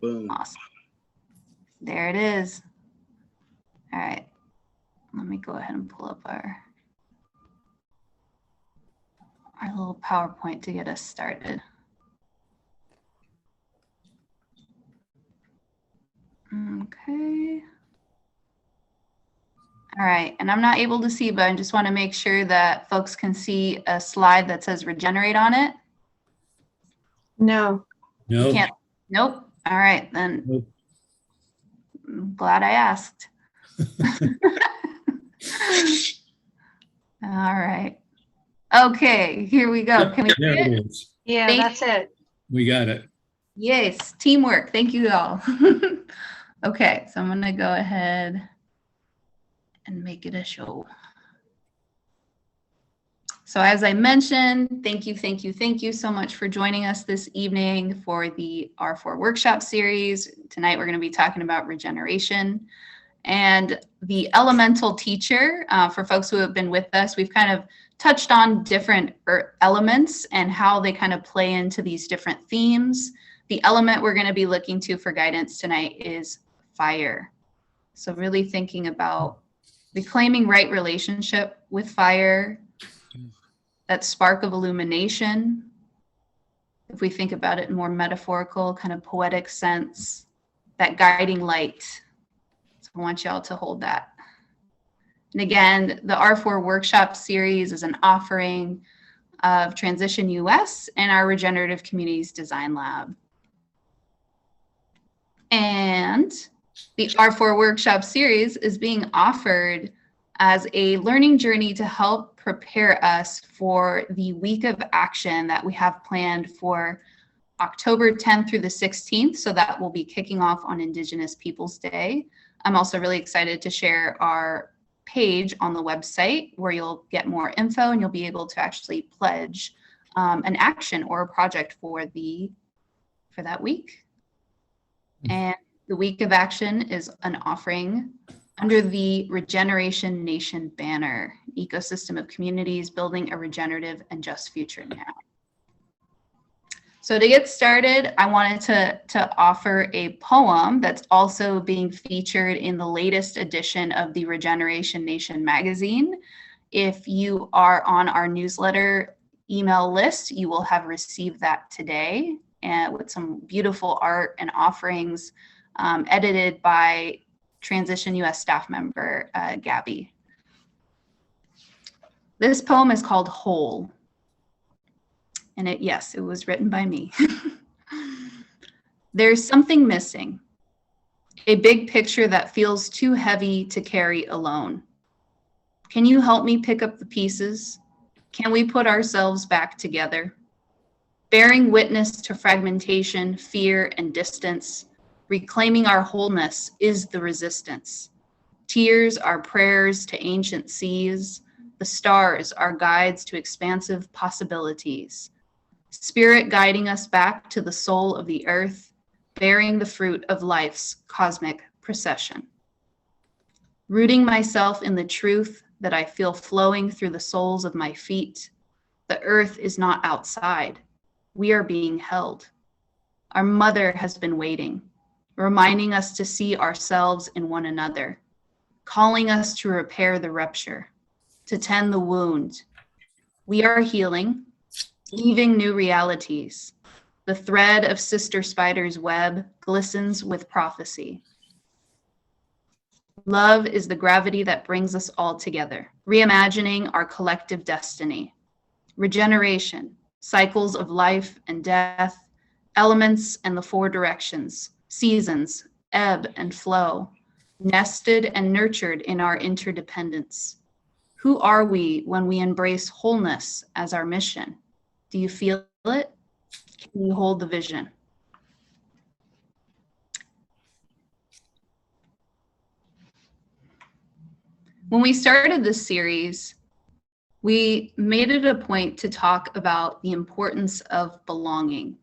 Boom. Awesome. There it is. All right. Let me go ahead and pull up our little PowerPoint to get us started. Okay. All right, and I'm not able to see, but I just want to make sure that folks can see a slide that says regenerate on it. No. You No. can't. Nope. All right, then. Nope. I'm glad I asked. All right. Okay, here we go. Can we see There it? it is. Yeah, that's it. We got it. Yes, teamwork. Thank you all. Okay, so I'm going to go ahead and make it a show. So as I mentioned, thank you so much for joining us this evening for the R4 workshop series. Tonight we're going to be talking about regeneration. And the elemental teacher, for folks who have been with us, we've kind of touched on different elements and how they kind of play into these different themes. The element we're going to be looking to for guidance tonight is fire. So really thinking about reclaiming right relationship with fire, that spark of illumination. If we think about it in more metaphorical, kind of poetic sense, that guiding light. So I want y'all to hold that. And again, the R4 workshop series is an offering of Transition US and our Regenerative Communities Design Lab. And the R4 workshop series is being offered as a learning journey to help prepare us for the week of action that we have planned for October 10th through the 16th. So that will be kicking off on Indigenous Peoples Day. I'm also really excited to share our page on the website where you'll get more info and you'll be able to actually pledge an action or a project for that week. And the week of action is an offering under the Regeneration Nation banner, ecosystem of communities building a regenerative and just future now. So to get started, I wanted to offer a poem that's also being featured in the latest edition of the Regeneration Nation magazine. If you are on our newsletter email list, you will have received that today, and with some beautiful art and offerings edited by Transition US staff member Gabby. This poem is called Whole. And yes, it was written by me. There's something missing, a big picture that feels too heavy to carry alone. Can you help me pick up the pieces? Can we put ourselves back together? Bearing witness to fragmentation, fear, and distance, reclaiming our wholeness is the resistance. Tears are prayers to ancient seas. The stars are guides to expansive possibilities. Spirit guiding us back to the soul of the earth, bearing the fruit of life's cosmic procession. Rooting myself in the truth that I feel flowing through the soles of my feet. The earth is not outside. We are being held. Our mother has been waiting, reminding us to see ourselves in one another, calling us to repair the rupture, to tend the wound. We are healing, weaving new realities. The thread of Sister Spider's web glistens with prophecy. Love is the gravity that brings us all together, reimagining our collective destiny. Regeneration, cycles of life and death, elements and the four directions, seasons, ebb and flow, nested and nurtured in our interdependence. Who are we when we embrace wholeness as our mission? Do you feel it? Can you hold the vision? When we started this series, we made it a point to talk about the importance of belonging.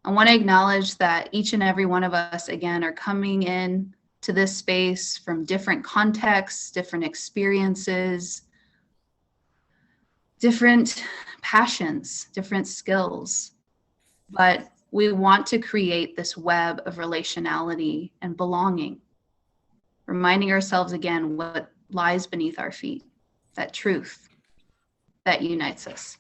I want to acknowledge that each and every one of us, again, are coming in to this space from different contexts, different experiences, different passions, different skills. But We want to create this web of relationality and belonging, reminding ourselves again what lies beneath our feet, that truth that unites us.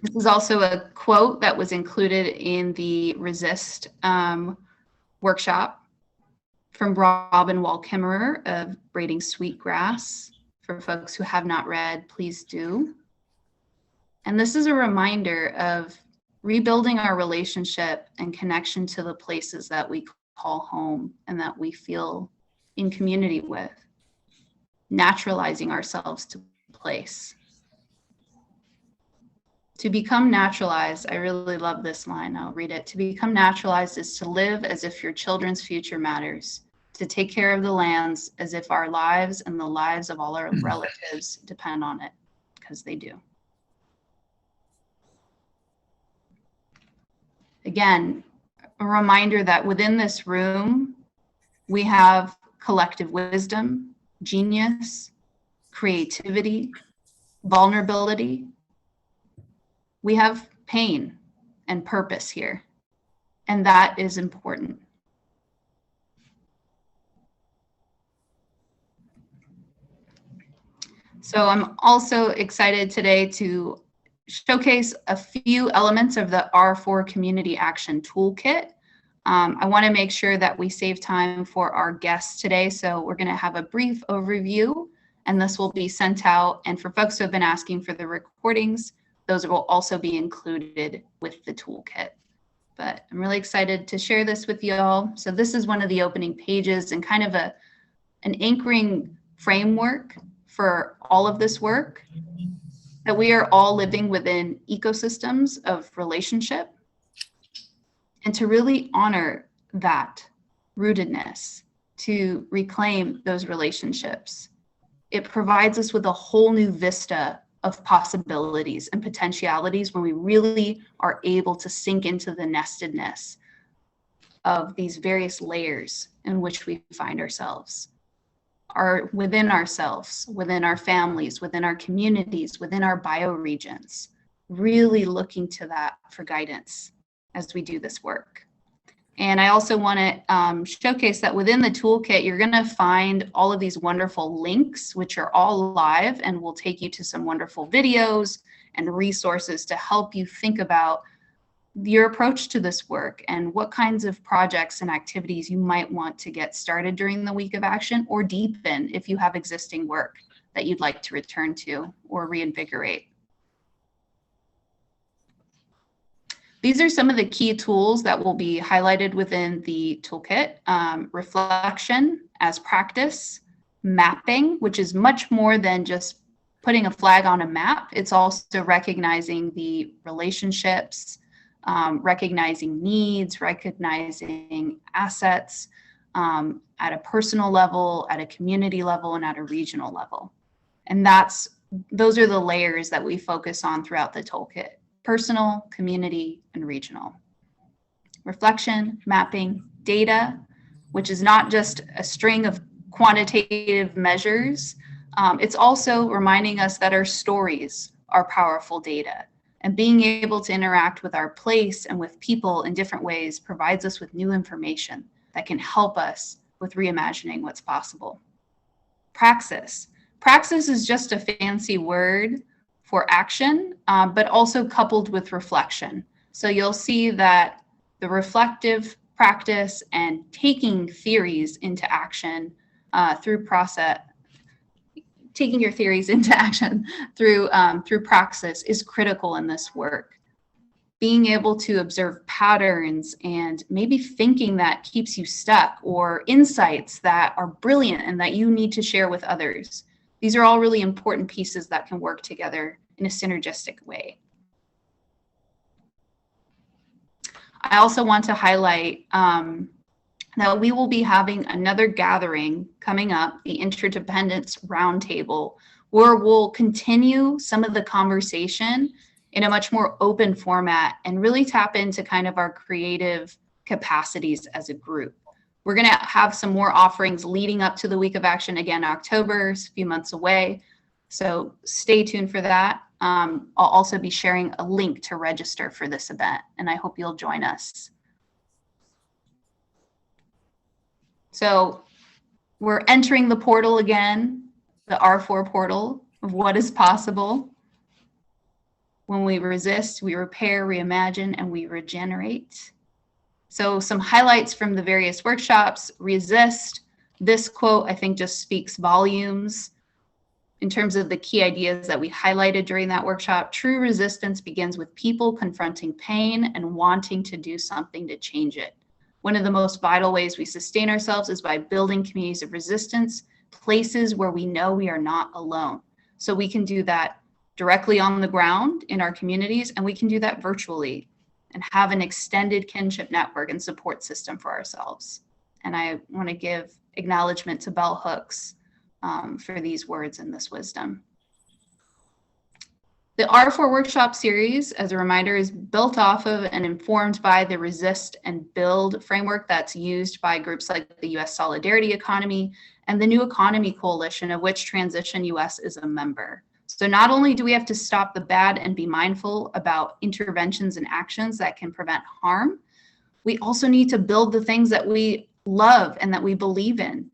This is also a quote that was included in the Resist workshop from Robin Wall Kimmerer of Braiding Sweetgrass. For folks who have not read, please do. And this is a reminder of rebuilding our relationship and connection to the places that we call home and that we feel in community with, naturalizing ourselves to place. To become naturalized, I really love this line, I'll read it. To become naturalized is to live as if your children's future matters, to take care of the lands as if our lives and the lives of all our relatives depend on it, because they do. Again, a reminder that within this room, we have collective wisdom, genius, creativity, vulnerability. We have pain and purpose here, and that is important. So I'm also excited today to showcase a few elements of the R4 Community Action Toolkit. I want to make sure that we save time for our guests today, so we're going to have a brief overview, and this will be sent out. And for folks who have been asking for the recordings, those will also be included with the toolkit. But I'm really excited to share this with you all. So this is one of the opening pages and kind of an anchoring framework for all of this work, that we are all living within ecosystems of relationship, and to really honor that rootedness, to reclaim those relationships. It provides us with a whole new vista of possibilities and potentialities when we really are able to sink into the nestedness of these various layers in which we find ourselves. Are within ourselves, within our families, within our communities, within our bioregions, really looking to that for guidance as we do this work. And I also want to showcase that within the toolkit, you're going to find all of these wonderful links, which are all live and will take you to some wonderful videos and resources to help you think about your approach to this work and what kinds of projects and activities you might want to get started during the week of action, or deepen if you have existing work that you'd like to return to or reinvigorate. These are some of the key tools that will be highlighted within the toolkit. Reflection as practice, mapping, which is much more than just putting a flag on a map. It's also recognizing the relationships, recognizing needs, recognizing assets at a personal level, at a community level, and at a regional level. And those are the layers that we focus on throughout the toolkit: personal, community, and regional. Reflection, mapping, data, which is not just a string of quantitative measures. It's also reminding us that our stories are powerful data. And being able to interact with our place and with people in different ways provides us with new information that can help us with reimagining what's possible. Praxis. Praxis is just a fancy word for action, but also coupled with reflection. So you'll see that the reflective practice and taking theories into action through praxis is critical in this work. Being able to observe patterns and maybe thinking that keeps you stuck, or insights that are brilliant and that you need to share with others. These are all really important pieces that can work together in a synergistic way. I also want to highlight that we will be having another gathering coming up, the Interdependence Roundtable, where we'll continue some of the conversation in a much more open format and really tap into kind of our creative capacities as a group. We're going to have some more offerings leading up to the Week of Action, again, October, a few months away. So stay tuned for that. I'll also be sharing a link to register for this event, and I hope you'll join us. So we're entering the portal again, the R4 portal of what is possible. When we resist, we repair, reimagine, and we regenerate. So some highlights from the various workshops: resist. This quote, I think, just speaks volumes in terms of the key ideas that we highlighted during that workshop. True resistance begins with people confronting pain and wanting to do something to change it. One of the most vital ways we sustain ourselves is by building communities of resistance, places where we know we are not alone. So we can do that directly on the ground in our communities, and we can do that virtually and have an extended kinship network and support system for ourselves. And I want to give acknowledgement to Bell Hooks for these words and this wisdom. The R4 workshop series, as a reminder, is built off of and informed by the Resist and Build framework that's used by groups like the U.S. Solidarity Economy and the New Economy Coalition, of which Transition US is a member. So not only do we have to stop the bad and be mindful about interventions and actions that can prevent harm, we also need to build the things that we love and that we believe in.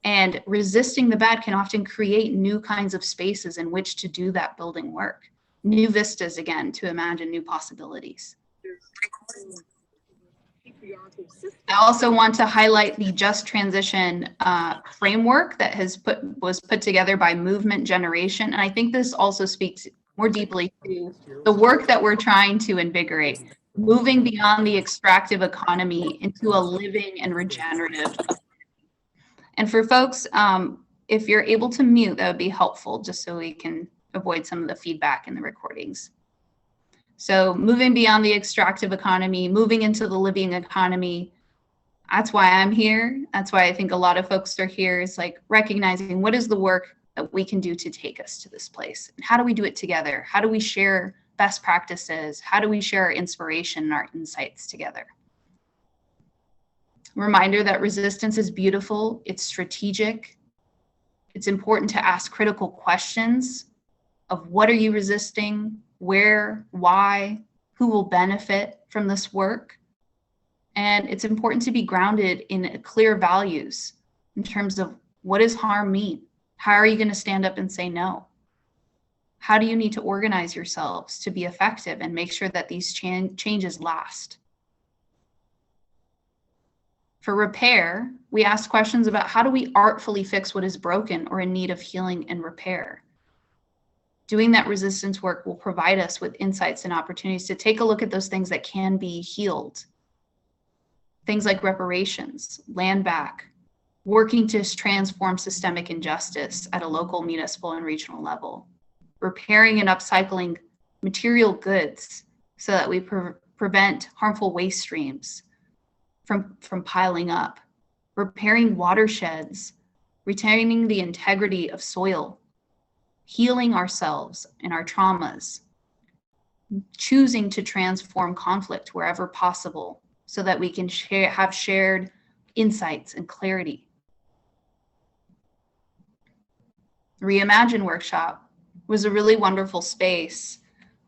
And resisting the bad can often create new kinds of spaces in which to do that building work. New vistas, again, to imagine new possibilities. I also want to highlight the Just Transition framework that was put together by Movement Generation. And I think this also speaks more deeply to the work that we're trying to invigorate, moving beyond the extractive economy into a living and regenerative. And for folks, if you're able to mute, that would be helpful, just so we can avoid some of the feedback in the recordings. So moving beyond the extractive economy, moving into the living economy, that's why I'm here. That's why I think a lot of folks are here, is like recognizing what is the work that we can do to take us to this place? And how do we do it together? How do we share best practices? How do we share our inspiration and our insights together? Reminder that resistance is beautiful, it's strategic. It's important to ask critical questions of what are you resisting, where, why, who will benefit from this work. And it's important to be grounded in clear values in terms of what does harm mean? How are you going to stand up and say no? How do you need to organize yourselves to be effective and make sure that these changes last? For repair, we ask questions about how do we artfully fix what is broken or in need of healing and repair? Doing that resistance work will provide us with insights and opportunities to take a look at those things that can be healed. Things like reparations, land back, working to transform systemic injustice at a local, municipal, and regional level, repairing and upcycling material goods so that we prevent harmful waste streams from piling up, repairing watersheds, retaining the integrity of soil, healing ourselves and our traumas, choosing to transform conflict wherever possible so that we can have shared insights and clarity. Reimagine workshop was a really wonderful space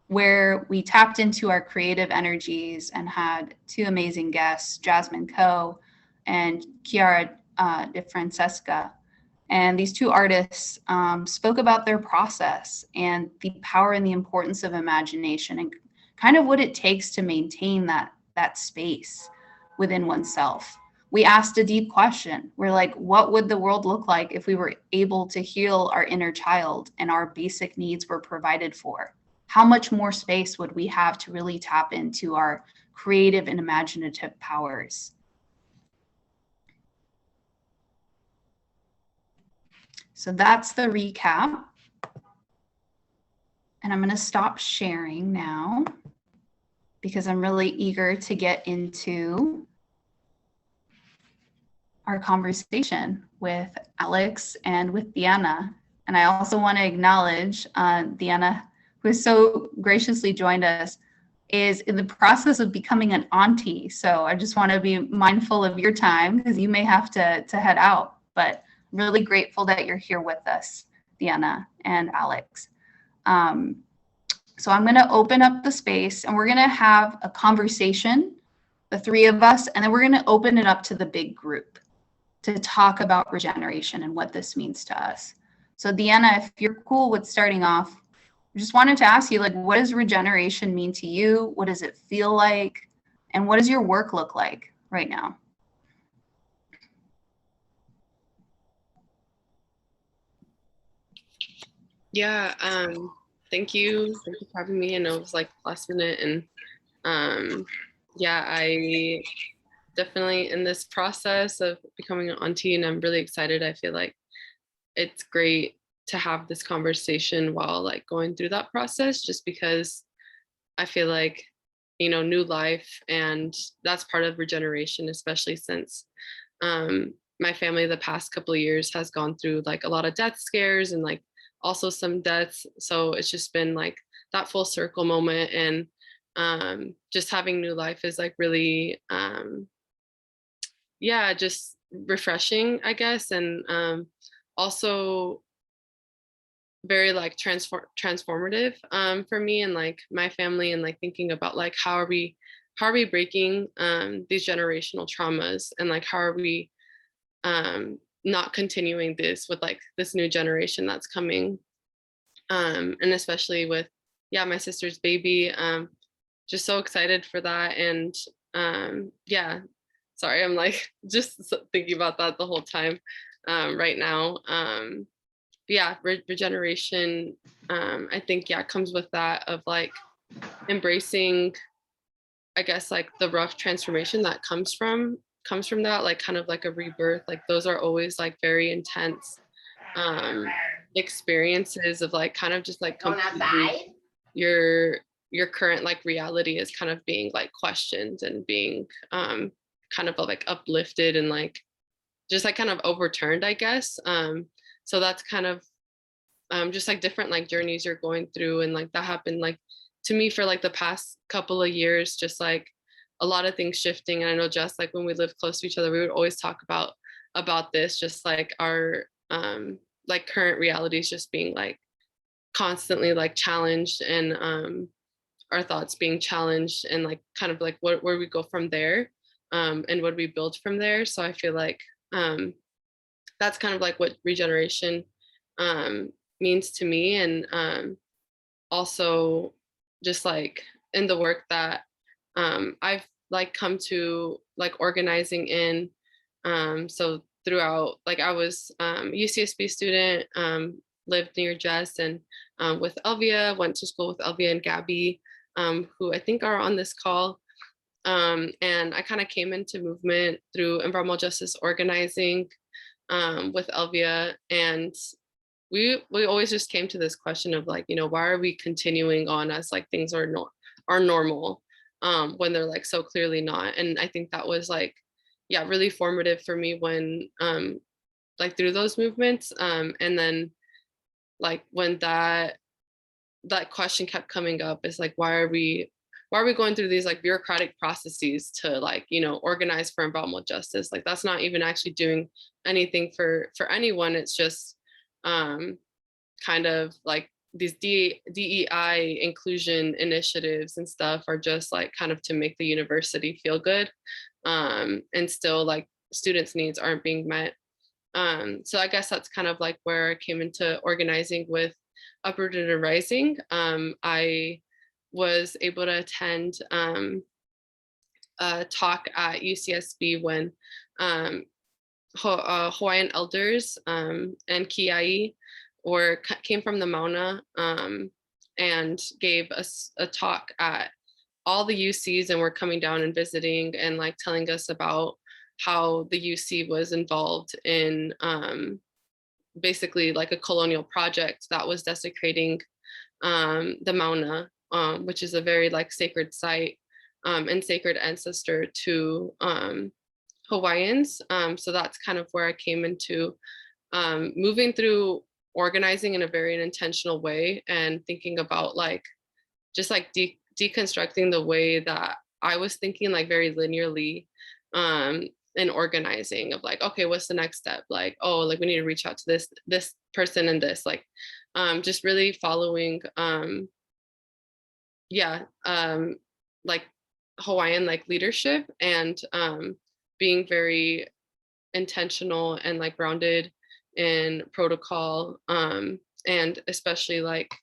where we tapped into our creative energies and had two amazing guests, Jasmine Coe and Chiara De Francesca. And these two artists spoke about their process and the power and the importance of imagination and kind of what it takes to maintain that space within oneself. We asked a deep question. We're like, what would the world look like if we were able to heal our inner child and our basic needs were provided for? How much more space would we have to really tap into our creative and imaginative powers? So that's the recap. And I'm going to stop sharing now because I'm really eager to get into our conversation with Alex and with Diana. And I also want to acknowledge Diana, who has so graciously joined us, is in the process of becoming an auntie. So I just want to be mindful of your time because you may have to head out, but really grateful that you're here with us, Diana and Alex. So I'm going to open up the space and we're going to have a conversation, the three of us, and then we're going to open it up to the big group to talk about regeneration and what this means to us. So Deanna, if you're cool with starting off, I just wanted to ask you, like, what does regeneration mean to you? What does it feel like? And what does your work look like right now? Yeah, thank you. Thank you for having me. I know it was like last minute, and yeah, I definitely in this process of becoming an auntie, and I'm really excited. I feel like it's great to have this conversation while like going through that process, just because I feel like, new life, and that's part of regeneration, especially since my family the past couple of years has gone through like a lot of death scares and like also some deaths. So it's just been like that full circle moment, and just having new life is like really yeah, just refreshing, I guess, and also very like transformative for me and like my family, and like thinking about like how are we breaking these generational traumas, and like how are we not continuing this with like this new generation that's coming, and especially with my sister's baby, just so excited for that. And yeah, sorry, I'm like just thinking about that the whole time right now. Yeah, regeneration, I think, comes with that of like embracing, I guess, like the rough transformation that comes from that, like kind of like a rebirth. Like those are always like very intense um experiences of like kind of just like completely your your current like reality is kind of being like questioned and being kind of like uplifted and like just like kind of overturned, I guess. So that's kind of just like different like journeys you're going through, and like that happened like to me for like the past couple of years, just like a lot of things shifting. And I know just like when we lived close to each other, we would always talk about this, just like our like current realities just being like constantly like challenged, and our thoughts being challenged, and like kind of like where we go from there, and what we build from there. So I feel like that's kind of like what regeneration um, means to me. And also just like in the work that I've like come to like organizing in. So throughout, like I was UCSB student, lived near Jess, and with Elvia, went to school with Elvia and Gabby, who I think are on this call. And I kind of came into movement through environmental justice organizing with Elvia, and we always just came to this question of like, why are we continuing on as like things are normal when they're like so clearly not. And I think that was like really formative for me when like through those movements, and then like when that question kept coming up, is like, why are we going through these like bureaucratic processes to like, organize for environmental justice? Like that's not even actually doing anything for anyone. It's just kind of like these DEI inclusion initiatives and stuff are just like kind of to make the university feel good, and still like students' needs aren't being met. So I guess that's kind of like where I came into organizing with Uprooted and Rising. I was able to attend a talk at UCSB when Hawaiian elders and Kiai came from the Mauna, and gave us a talk at all the UCs, and were coming down and visiting and like telling us about how the UC was involved in basically like a colonial project that was desecrating the Mauna, which is a very like sacred site and sacred ancestor to Hawaiians. So that's kind of where I came into moving through organizing in a very intentional way, and thinking about like just like deconstructing the way that I was thinking like very linearly in organizing of like, okay, what's the next step? Like, oh, like we need to reach out to this person and this, like just really following yeah, like Hawaiian like leadership and being very intentional and like grounded in protocol, and especially like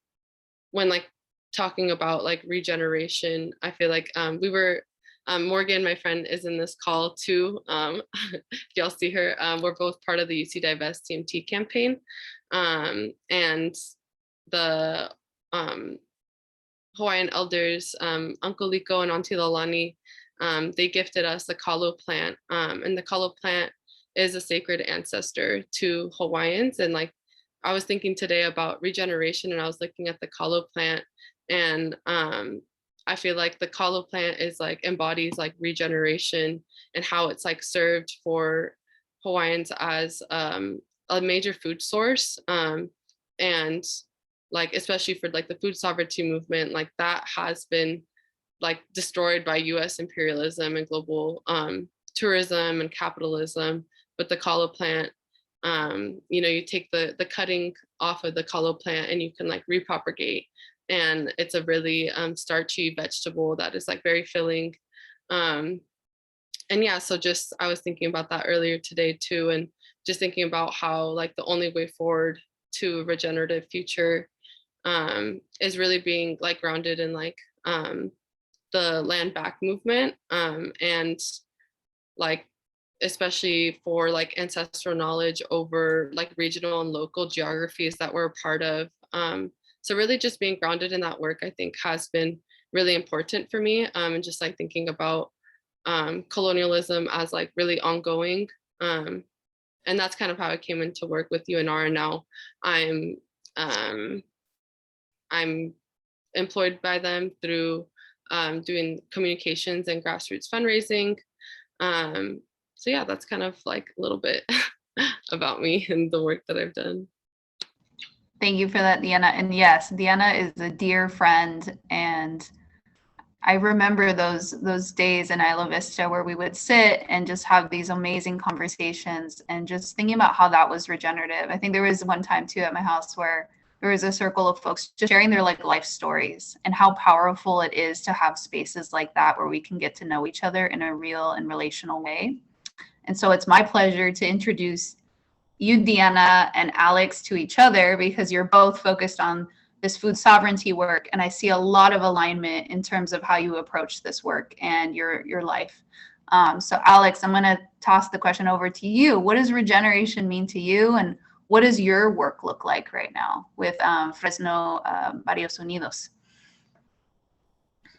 when like talking about like regeneration, I feel like we were Morgan, my friend, is in this call too. If y'all see her, we're both part of the UC Divest TMT campaign, and the um, Hawaiian elders, Uncle Liko and Auntie Lalani, they gifted us the kalo plant, and the kalo plant is a sacred ancestor to Hawaiians. And like, I was thinking today about regeneration, and I was looking at the kalo plant, and I feel like the kalo plant is like embodies like regeneration and how it's like served for Hawaiians as a major food source, and like especially for like the food sovereignty movement, like that has been like destroyed by US imperialism and global tourism and capitalism. But the kalo plant, you take the cutting off of the kalo plant and you can like repropagate, and it's a really starchy vegetable that is like very filling. um, and yeah, so just I was thinking about that earlier today too, and just thinking about how like the only way forward to a regenerative future is really being like grounded in like the land back movement, and like especially for like ancestral knowledge over like regional and local geographies that we're a part of. So really just being grounded in that work, I think, has been really important for me, and just like thinking about colonialism as like really ongoing. And that's kind of how I came into work with UNR. And now I'm um, I'm employed by them through doing communications and grassroots fundraising. So yeah, that's kind of like a little bit about me and the work that I've done. Thank you for that, Deanna. And yes, Deanna is a dear friend, and I remember those days in Isla Vista where we would sit and just have these amazing conversations, and just thinking about how that was regenerative. I think there was one time too at my house where there was a circle of folks just sharing their like life stories, and how powerful it is to have spaces like that where we can get to know each other in a real and relational way. And so it's my pleasure to introduce you, Deanna, and Alex to each other, because you're both focused on this food sovereignty work, and I see a lot of alignment in terms of how you approach this work and your life. So Alex, I'm going to toss the question over to you. What does regeneration mean to you, and what does your work look like right now with Fresno Barrios Unidos?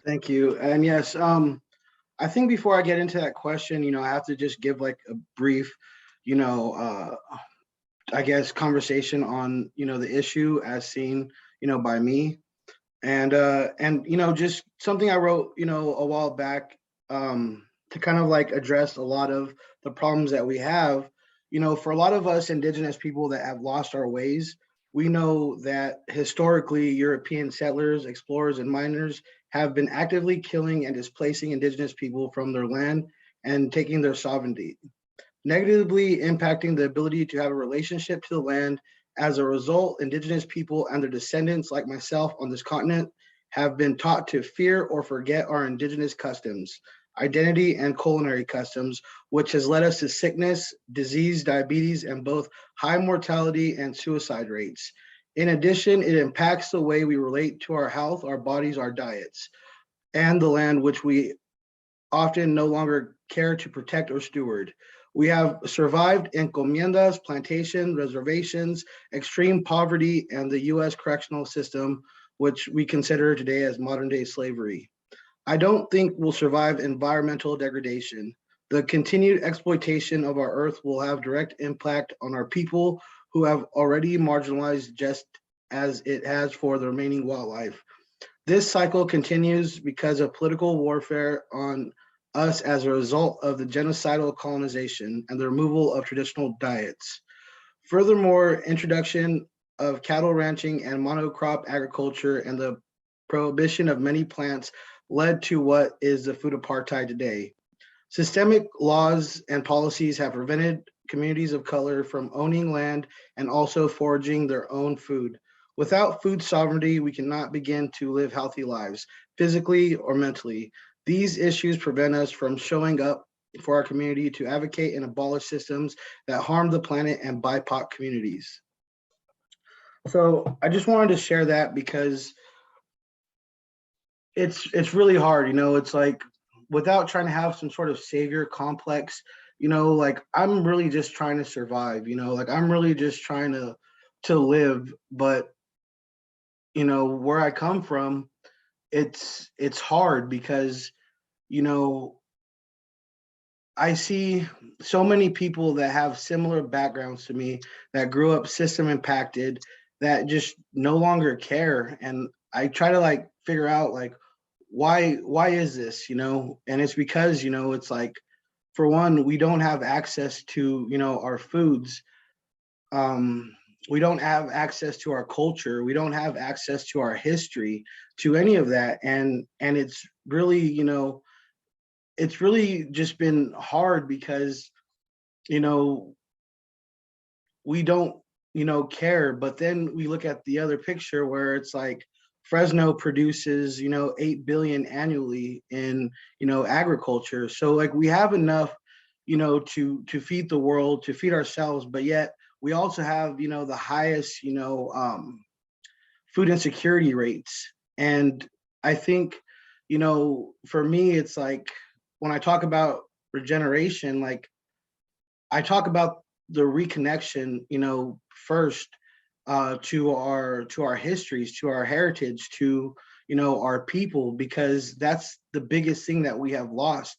Thank you. And yes, I think before I get into that question, I have to just give like a brief, I guess, conversation on, the issue as seen, by me. And just something I wrote, a while back, to kind of like address a lot of the problems that we have. For a lot of us Indigenous people that have lost our ways, we know that historically European settlers, explorers, and miners have been actively killing and displacing Indigenous people from their land and taking their sovereignty, negatively impacting the ability to have a relationship to the land. As a result, Indigenous people and their descendants, like myself on this continent, have been taught to fear or forget our Indigenous customs, identity, and culinary customs, which has led us to sickness, disease, diabetes, and both high mortality and suicide rates. In addition, it impacts the way we relate to our health, our bodies, our diets, and the land which we often no longer care to protect or steward. We have survived encomiendas, plantation, reservations, extreme poverty, and the U.S. correctional system, which we consider today as modern-day slavery. I don't think we'll survive environmental degradation. The continued exploitation of our earth will have direct impact on our people who have already marginalized, just as it has for the remaining wildlife. This cycle continues because of political warfare on us as a result of the genocidal colonization and the removal of traditional diets. Furthermore, introduction of cattle ranching and monocrop agriculture and the prohibition of many plants led to what is the food apartheid today. Systemic laws and policies have prevented communities of color from owning land and also foraging their own food, Without food sovereignty, we cannot begin to live healthy lives, physically or mentally. These issues prevent us from showing up for our community to advocate and abolish systems that harm the planet and BIPOC communities. So I just wanted to share that because it's really hard, it's like, without trying to have some sort of savior complex, like, I'm really just trying to survive, like, I'm really just trying to live. But where I come from, it's hard because I see so many people that have similar backgrounds to me, that grew up system impacted, that just no longer care. And I try to like figure out like, why is this, and it's because, it's like, for one, we don't have access to, our foods. We don't have access to our culture. We don't have access to our history, to any of that. And it's really, it's really just been hard because, we don't, care. But then we look at the other picture where it's like Fresno produces, 8 billion annually in, agriculture. So like, we have enough, to feed the world, to feed ourselves, but yet we also have, the highest, food insecurity rates. And I think, for me, it's like, when I talk about regeneration, like, I talk about the reconnection, first, to our histories, to our heritage, to, our people, because that's the biggest thing that we have lost.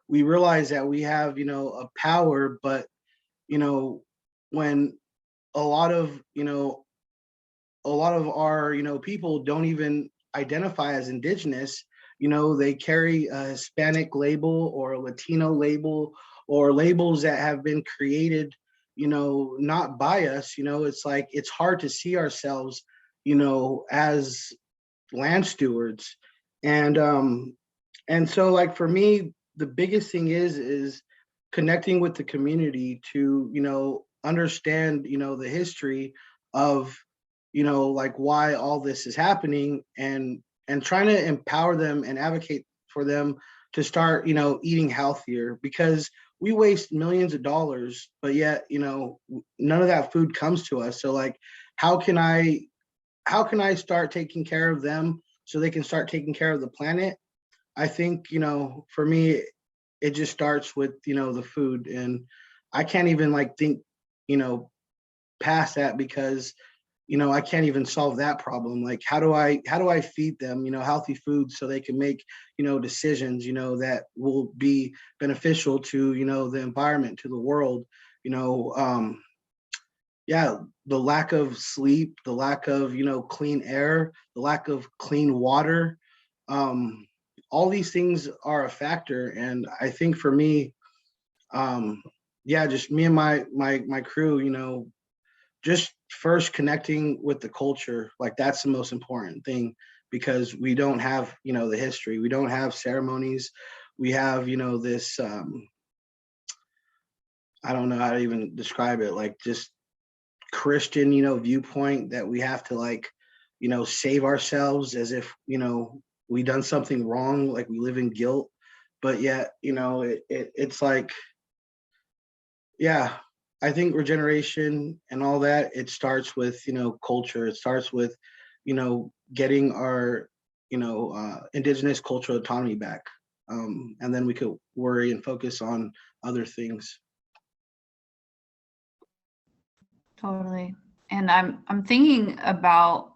We realize that we have, a power, but, when a lot of, our, people don't even identify as indigenous, they carry a Hispanic label or a Latino label, or labels that have been created, not by us. It's like, it's hard to see ourselves, as land stewards. And so, like, for me, the biggest thing is connecting with the community to, understand, the history of, like, why all this is happening, and trying to empower them and advocate for them to start, eating healthier, because we waste millions of dollars, but yet, none of that food comes to us. So like, how can I start taking care of them so they can start taking care of the planet? I think, for me, it just starts with, the food. And I can't even like think, past that, because, I can't even solve that problem. Like, how do I feed them, healthy food, so they can make, decisions, that will be beneficial to, the environment, to the world, yeah, the lack of sleep, the lack of, clean air, the lack of clean water, all these things are a factor. And I think for me, yeah, just me and my crew, just first connecting with the culture, like, that's the most important thing, because we don't have, the history, we don't have ceremonies, we have, this, I don't know how to even describe it, like, just Christian, viewpoint that we have to, like, save ourselves, as if, we done something wrong, like we live in guilt. But yet, it's like, yeah, I think regeneration and all that, it starts with, culture. It starts with, getting our, indigenous cultural autonomy back. And then we could worry and focus on other things. Totally. And I'm thinking about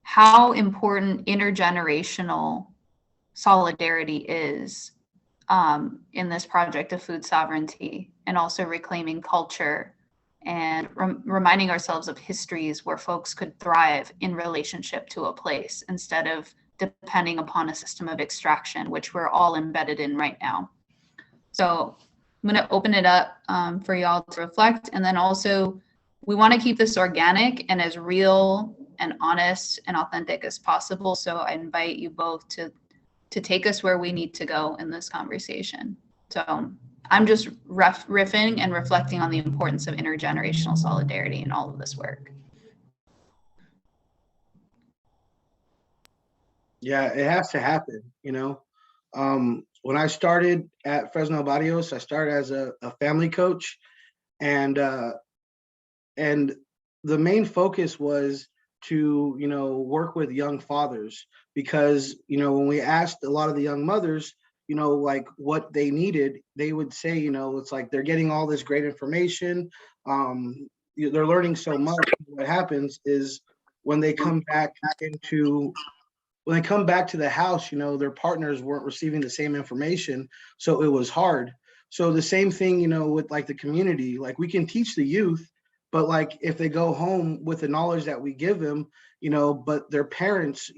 how important intergenerational solidarity is in this project of food sovereignty, and also reclaiming culture, and reminding ourselves of histories where folks could thrive in relationship to a place, instead of depending upon a system of extraction, which we're all embedded in right now. So I'm going to open it up for y'all to reflect. And then also, we want to keep this organic and as real and honest and authentic as possible. So I invite you both to take us where we need to go in this conversation. So I'm just riffing and reflecting on the importance of intergenerational solidarity in all of this work. Yeah, it has to happen, when I started at Fresno Barrios, I started as a family coach, and and the main focus was to work with young fathers, because when we asked a lot of the young mothers like what they needed, they would say it's like they're getting all this great information, they're learning so much. What happens is when they come back into when they come back to the house, their partners weren't receiving the same information. So it was hard. So the same thing, with like the community, like we can teach the youth, but like if they go home with the knowledge that we give them, but their parents,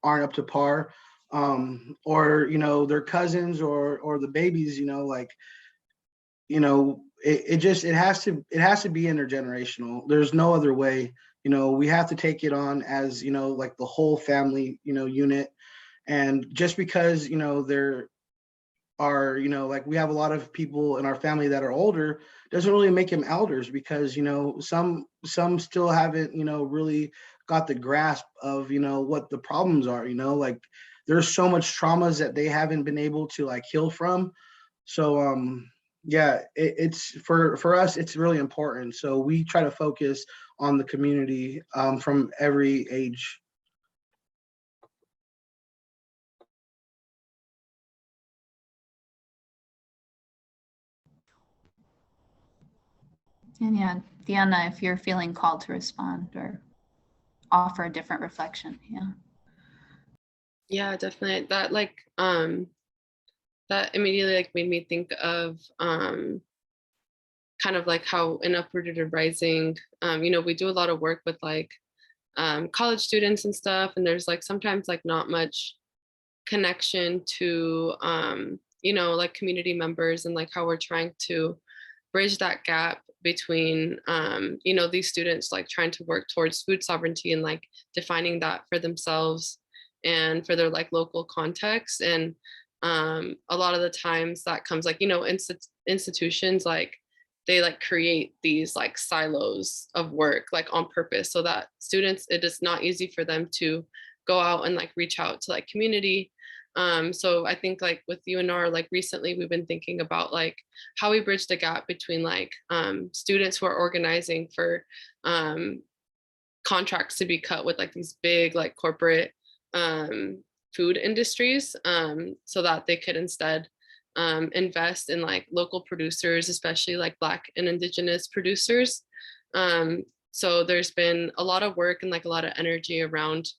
aren't up to par, or, their cousins or the babies, like, it has to be intergenerational. There's no other way. We have to take it on as like the whole family unit. And just because there are like we have a lot of people in our family that are older, doesn't really make them elders, because some still haven't really got the grasp of what the problems are. Like there's so much traumas that they haven't been able to like heal from. So yeah, it's for us, it's really important. So we try to focus on the community from every age. And yeah, Deanna, if you're feeling called to respond or offer a different reflection. Yeah. Yeah, definitely. That immediately like made me think of kind of like how in Uprooted Rising, we do a lot of work with like college students and stuff, and there's like sometimes like not much connection to like community members, and like how we're trying to bridge that gap between these students like trying to work towards food sovereignty and like defining that for themselves and for their like local context. And a lot of the times that comes like institutions like they like create these like silos of work like on purpose, so that students, it is not easy for them to go out and like reach out to like community. So I think like with UNR, like recently we've been thinking about like how we bridge the gap between like students who are organizing for contracts to be cut with like these big like corporate food industries, so that they could instead invest in like local producers, especially like Black and Indigenous producers. So there's been a lot of work and like a lot of energy around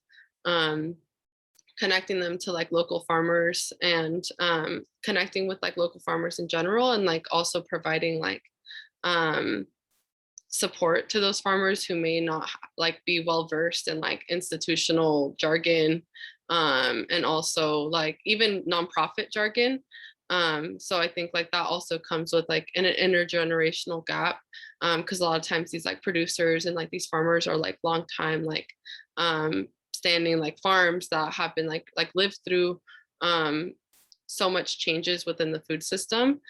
connecting them to like local farmers, and connecting with like local farmers in general, and like also providing like support to those farmers who may not like be well versed in like institutional jargon, and also like even nonprofit jargon. So I think like that also comes with like an intergenerational gap, because a lot of times these like producers and like these farmers are like long time like standing like farms that have been like lived through so much changes within the food system.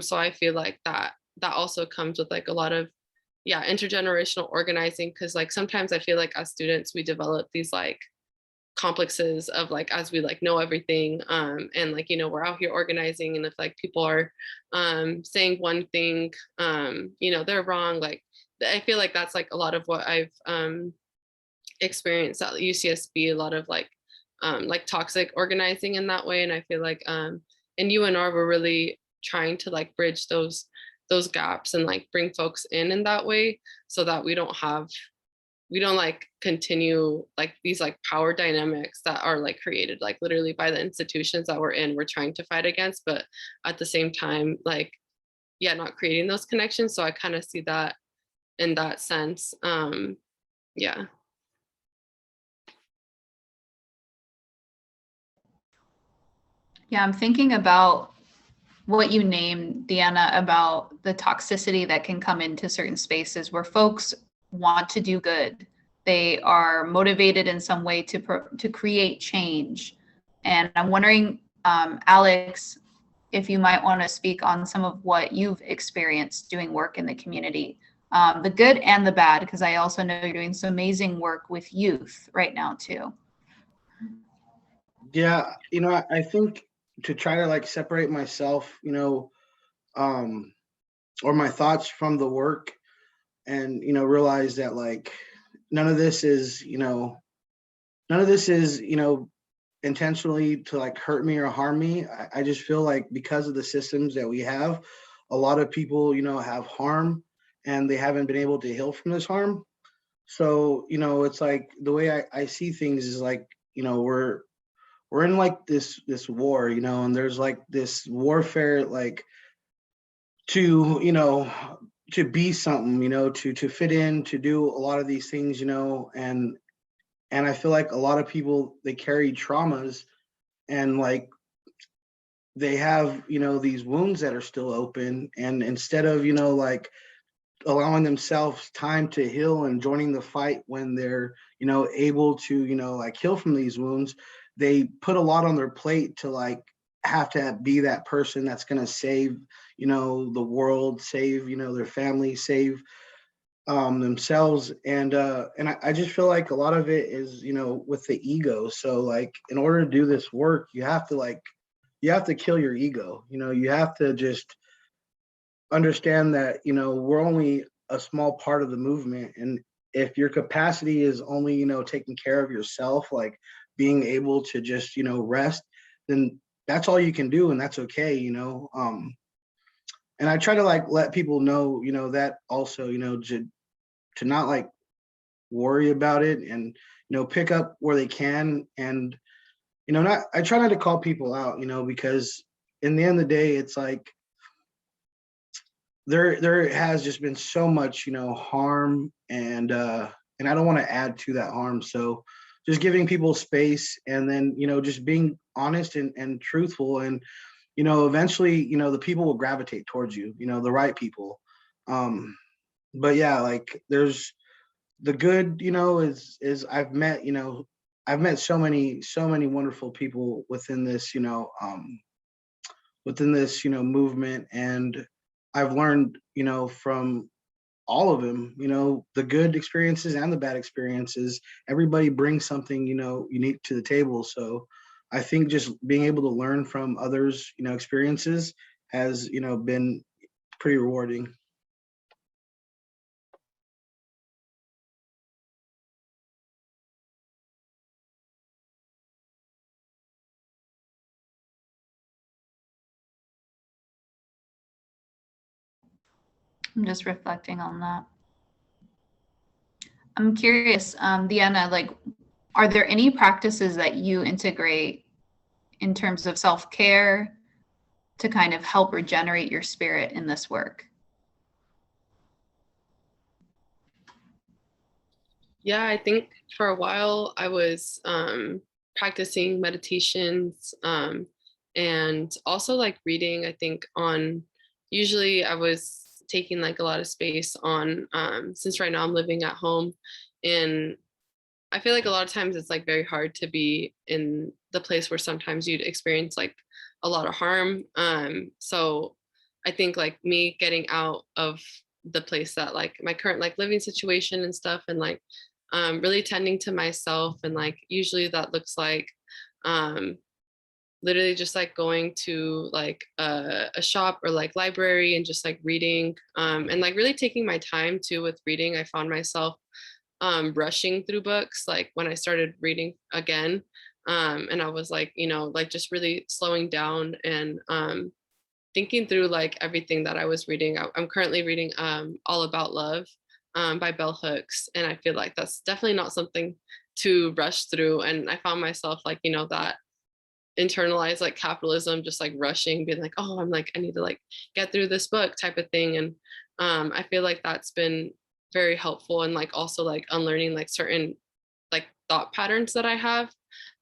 So I feel like that also comes with like a lot of intergenerational organizing, because like sometimes I feel like as students we develop these like complexes of like as we like know everything, and like we're out here organizing, and if like people are saying one thing, they're wrong. Like I feel like that's like a lot of what I've experienced at UCSB, a lot of like toxic organizing in that way. And I feel like in UNR we're really trying to like bridge those gaps and like bring folks in that way, so that we don't like continue like these like power dynamics that are like created like literally by the institutions that we're trying to fight against, but at the same time like not creating those connections. So I kind of see that in that sense. Yeah. Yeah, I'm thinking about what you named, Deanna, about the toxicity that can come into certain spaces where folks want to do good. They are motivated in some way to create change. And I'm wondering, Alex, if you might want to speak on some of what you've experienced doing work in the community, the good and the bad, because I also know you're doing some amazing work with youth right now too. Yeah, I think to try to like separate myself, um, or my thoughts from the work, and realize that like none of this is, none of this is, intentionally to like hurt me or harm me. I just feel like because of the systems that we have, a lot of people, have harm and they haven't been able to heal from this harm. So, it's like the way I see things is like, we're in like this war, and there's like this warfare like to, to be something, to fit in, to do a lot of these things, and I feel like a lot of people they carry traumas and like they have these wounds that are still open, and instead of like allowing themselves time to heal and joining the fight when they're able to like heal from these wounds, they put a lot on their plate to like have to be that person that's going to save the world, save their family, save themselves. And I just feel like a lot of it is with the ego. So like in order to do this work, you have to kill your ego. You have to just understand that we're only a small part of the movement, and if your capacity is only taking care of yourself, like being able to just rest, then that's all you can do, and that's okay. And I try to like let people know that also to not like worry about it, and pick up where they can, and not I try not to call people out, because in the end of the day it's like there has just been so much harm, and I don't want to add to that harm. So just giving people space, and then just being honest and truthful, and eventually the people will gravitate towards you, the right people. But yeah, like there's the good, is I've met so many wonderful people within this, movement, and I've learned, from all of them, the good experiences and the bad experiences. Everybody brings something, unique to the table. So I think just being able to learn from others, experiences has, been pretty rewarding. I'm just reflecting on that. I'm curious, Deanna, like, are there any practices that you integrate in terms of self-care to kind of help regenerate your spirit in this work? Yeah, I think for a while I was practicing meditations, and also like reading. I think on usually I was taking like a lot of space on, since right now I'm living at home, and I feel like a lot of times it's like very hard to be in the place where sometimes you'd experience like a lot of harm. So I think like me getting out of the place that like my current like living situation and stuff, and like really tending to myself, and like usually that looks like um literally just like going to like a shop or like library and just like reading, and like really taking my time too with reading. I found myself rushing through books like when I started reading again, and I was like like just really slowing down and thinking through like everything that I was reading. I'm currently reading All About Love, by Bell Hooks, and I feel like that's definitely not something to rush through. And I found myself like that internalized like capitalism, just like rushing, being like, oh, I'm like, I need to like get through this book type of thing. And I feel like that's been very helpful, and like also like unlearning like certain like thought patterns that I have,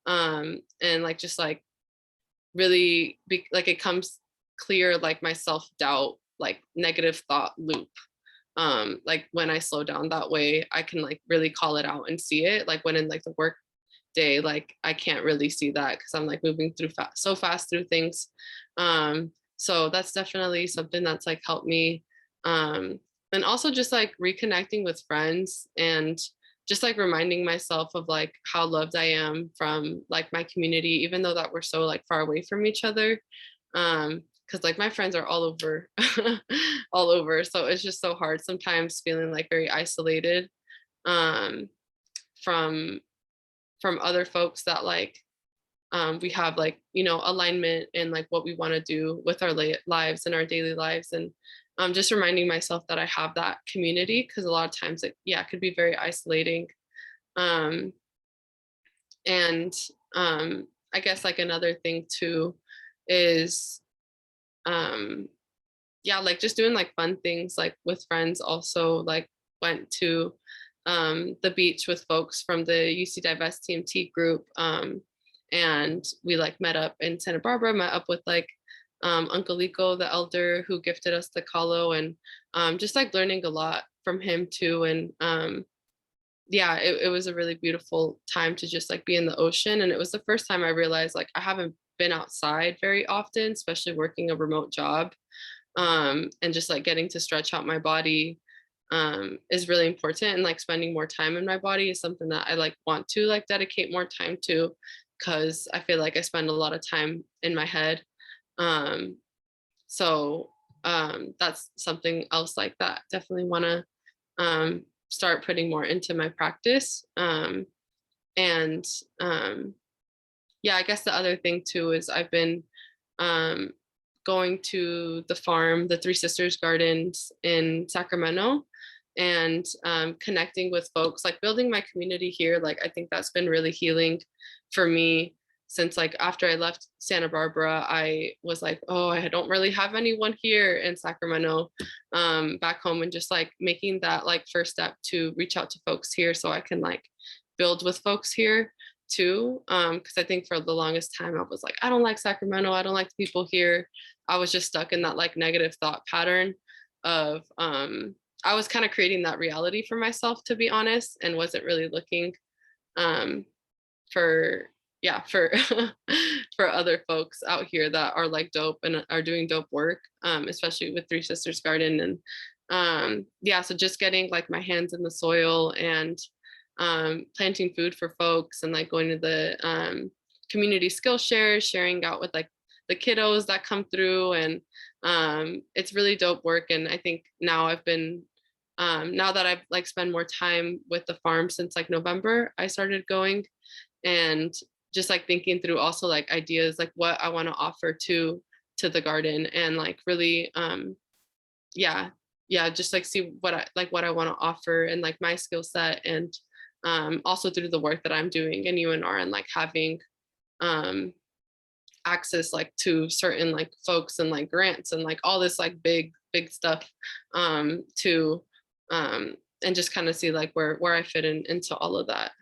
and like just like really like it comes clear like my self-doubt like negative thought loop, like when I slow down that way I can like really call it out and see it, like when in like the work day like I can't really see that because I'm like moving through so fast through things. So that's definitely something that's like helped me, and also just like reconnecting with friends and just like reminding myself of like how loved I am from like my community, even though that we're so like far away from each other. Because like my friends are all over, all over. So it's just so hard sometimes feeling like very isolated um, from other folks that like we have like alignment in like what we want to do with our lives and our daily lives, and just reminding myself that I have that community, because a lot of times it could be very isolating. um and I guess like another thing too is um like just doing like fun things like with friends. Also like went to the beach with folks from the UC Divest TMT group, and we like met up in Santa Barbara, met up with like Uncle Lico, the elder who gifted us the kalo, and just like learning a lot from him too. And it was a really beautiful time to just like be in the ocean. And it was the first time I realized like I haven't been outside very often, especially working a remote job. And just like getting to stretch out my body is really important, and like spending more time in my body is something that I like want to like dedicate more time to, because I feel like I spend a lot of time in my head. um so that's something else like that definitely want to start putting more into my practice. And I guess the other thing too is I've been um going to the farm, the Three Sisters Gardens in Sacramento, and connecting with folks, like building my community here. Like I think that's been really healing for me, since like after I left Santa Barbara, I was like, oh, I don't really have anyone here in Sacramento, back home, and just like making that like first step to reach out to folks here so I can like build with folks here too. Because I think for the longest time I was like, I don't like Sacramento, I don't like the people here. I was just stuck in that like negative thought pattern of I was kind of creating that reality for myself, to be honest, and wasn't really looking um for for for other folks out here that are like dope and are doing dope work, especially with Three Sisters Garden. And so just getting like my hands in the soil and planting food for folks, and like going to the community skill shares, sharing out with like the kiddos that come through. And it's really dope work. And I think now I've been now that I've like spent more time with the farm since like November, I started going, and just like thinking through also like ideas like what I want to offer to the garden, and like really just like see what I want to offer, and like my skill set. And also through the work that I'm doing in UNR, and like having access like to certain like folks and like grants and like all this like big stuff to and just kind of see like where I fit into all of that.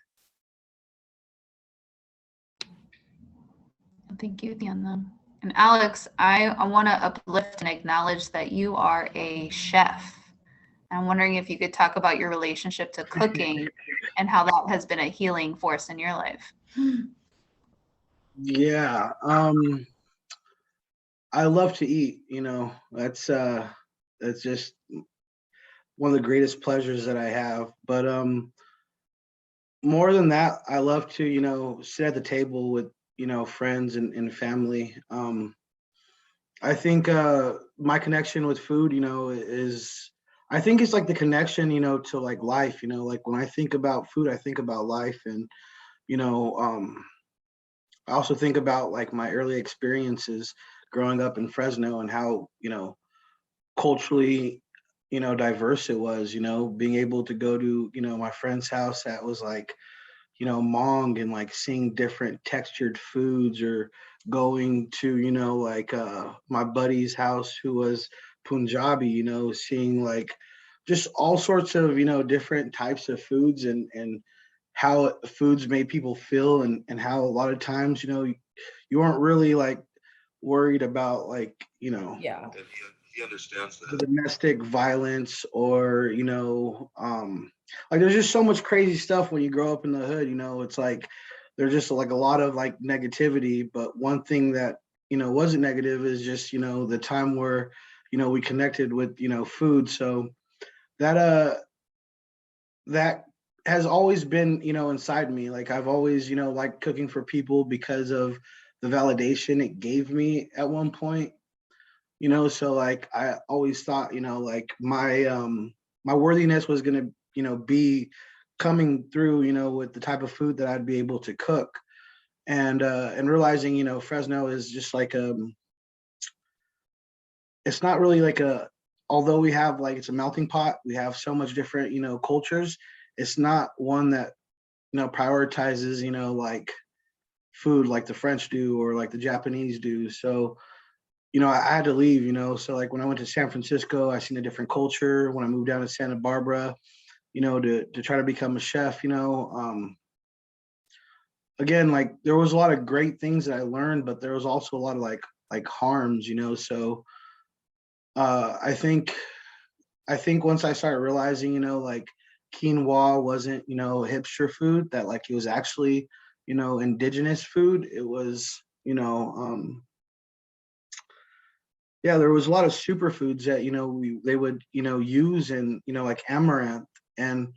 Thank you, Diana. And Alex, I want to uplift and acknowledge that you are a chef. I'm wondering if you could talk about your relationship to cooking and how that has been a healing force in your life. Yeah, I love to eat, that's just one of the greatest pleasures that I have. But more than that, I love to, sit at the table with, friends and family. I think my connection with food, is, I think it's like the connection, to like life. Like when I think about food, I think about life. And I also think about like my early experiences growing up in Fresno, and how, culturally, diverse it was, being able to go to, my friend's house that was like, Hmong, and like seeing different textured foods, or going to, like my buddy's house who was Punjabi, seeing like just all sorts of, different types of foods, and how foods made people feel, and how a lot of times, you weren't really like worried about like, Yeah. He understands the that. domestic violence, or like there's just so much crazy stuff when you grow up in the hood. It's like there's just like a lot of like negativity, but one thing that wasn't negative is just the time where we connected with food. So that that has always been, inside me. Like I've always, liked cooking for people because of the validation it gave me at one point. So like I always thought, like my worthiness was gonna, be coming through, with the type of food that I'd be able to cook. And realizing, Fresno is just like it's not really like a, although we have like it's a melting pot, we have so much different, cultures. It's not one that, prioritizes, like food like the French do or like the Japanese do. So, I had to leave, so like when I went to San Francisco, I seen a different culture. When I moved down to Santa Barbara, to try to become a chef, again, like there was a lot of great things that I learned, but there was also a lot of like harms, so I think once I started realizing, like quinoa wasn't, hipster food, that like it was actually, indigenous food. It was, yeah, there was a lot of superfoods that, they would, use, and, like amaranth, and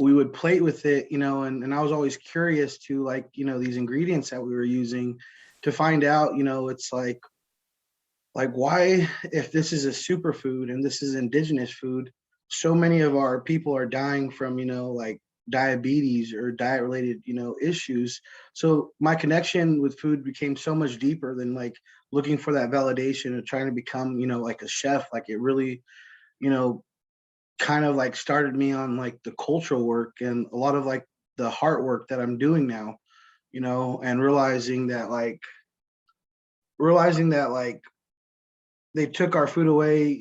we would plate with it, and I was always curious to like, these ingredients that we were using to find out, it's like why, if this is a superfood and this is indigenous food, so many of our people are dying from, like diabetes or diet related, issues. So my connection with food became so much deeper than like looking for that validation of trying to become, like a chef. Like it really, you know, kind of like started me on like the cultural work and a lot of like the heart work that I'm doing now, and realizing that like they took our food away,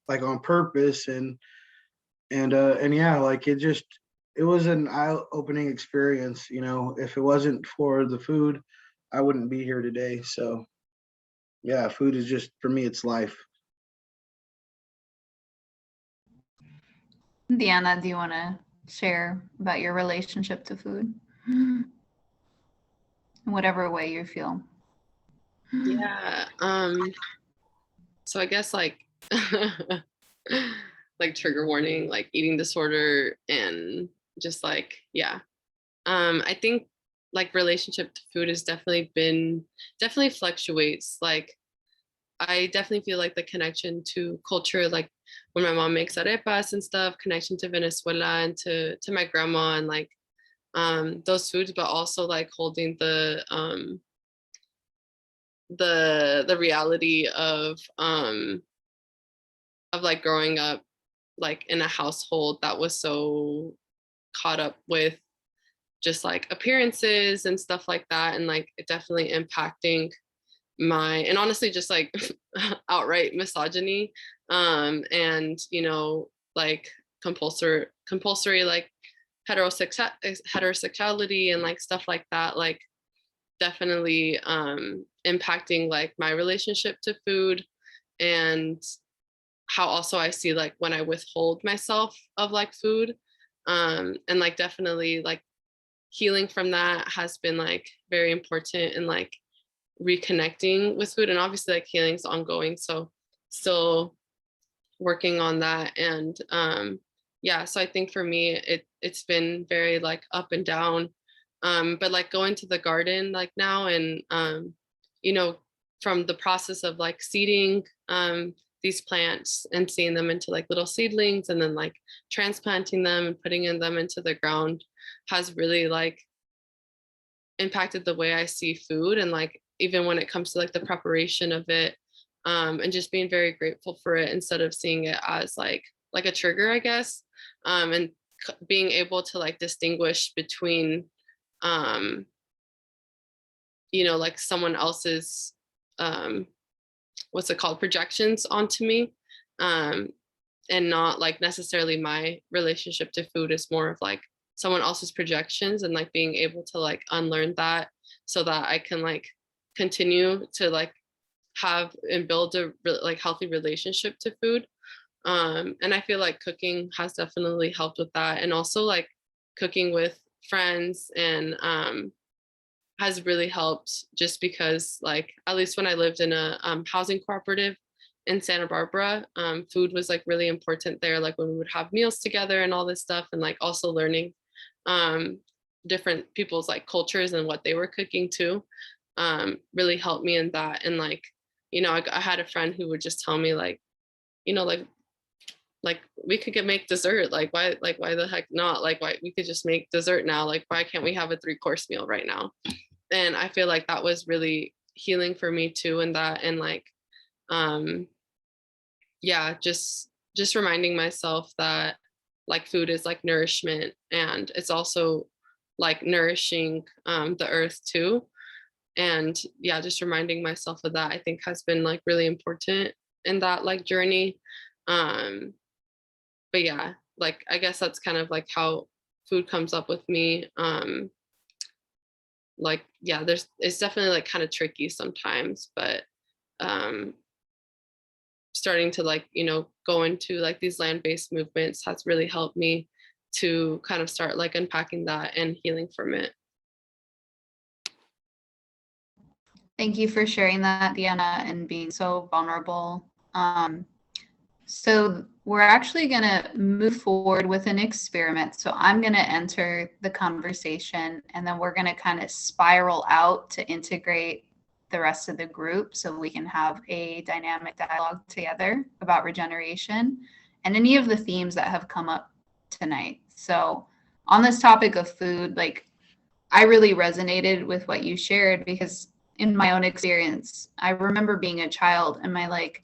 like on purpose. And yeah, like it was an eye-opening experience. If it wasn't for the food, I wouldn't be here today. So yeah, food is just, for me, it's life. Deanna, do you want to share about your relationship to food? In whatever way you feel. Yeah. So I guess like like trigger warning, like eating disorder and just like, yeah. I think like relationship to food has definitely fluctuates. Like I definitely feel like the connection to culture, like when my mom makes arepas and stuff, connection to Venezuela and to my grandma and like those foods, but also like holding the reality of like growing up like in a household that was so caught up with just like appearances and stuff like that, and like it definitely impacting my, and honestly just like outright misogyny, and like compulsory like heterosexuality and like stuff like that, like definitely impacting like my relationship to food, and how also I see like when I withhold myself of like food, and like definitely like healing from that has been like very important, and like reconnecting with food, and obviously like healing is ongoing, so still working on that. And yeah, so I think for me it's been very like up and down, but like going to the garden like now, and you know from the process of like seeding these plants and seeing them into like little seedlings, and then like transplanting them and putting them into the ground has really like impacted the way I see food, and like even when it comes to like the preparation of it, and just being very grateful for it instead of seeing it as like a trigger, I guess, and being able to like distinguish between um, like someone else's um, what's it called, projections onto me, um, and not like necessarily my relationship to food is more of like someone else's projections, and like being able to like unlearn that so that I can like continue to like have and build a like healthy relationship to food. And I feel like cooking has definitely helped with that, and also like cooking with friends and has really helped, just because like at least when I lived in a housing cooperative in Santa Barbara, food was like really important there, like when we would have meals together and all this stuff, and like also learning different people's like cultures and what they were cooking too, really helped me in that. And like, I had a friend who would just tell me like, you know, like we could make dessert. Why the heck not? Like, why we could just make dessert now? Like, why can't we have a 3-course meal right now? And I feel like that was really healing for me too. And that, and like, yeah, just reminding myself that like food is like nourishment, and it's also like nourishing the earth too. And yeah, just reminding myself of that, I think has been like really important in that like journey. But yeah, like I guess that's kind of like how food comes up with me. Like yeah, it's definitely like kind of tricky sometimes, but um starting to like, go into like these land-based movements has really helped me to kind of start like unpacking that and healing from it. Thank you for sharing that, Deanna, and being so vulnerable. So we're actually going to move forward with an experiment. So I'm going to enter the conversation, and then we're going to kind of spiral out to integrate the rest of the group so we can have a dynamic dialogue together about regeneration and any of the themes that have come up tonight. So on this topic of food, like I really resonated with what you shared, because in my own experience, I remember being a child and my like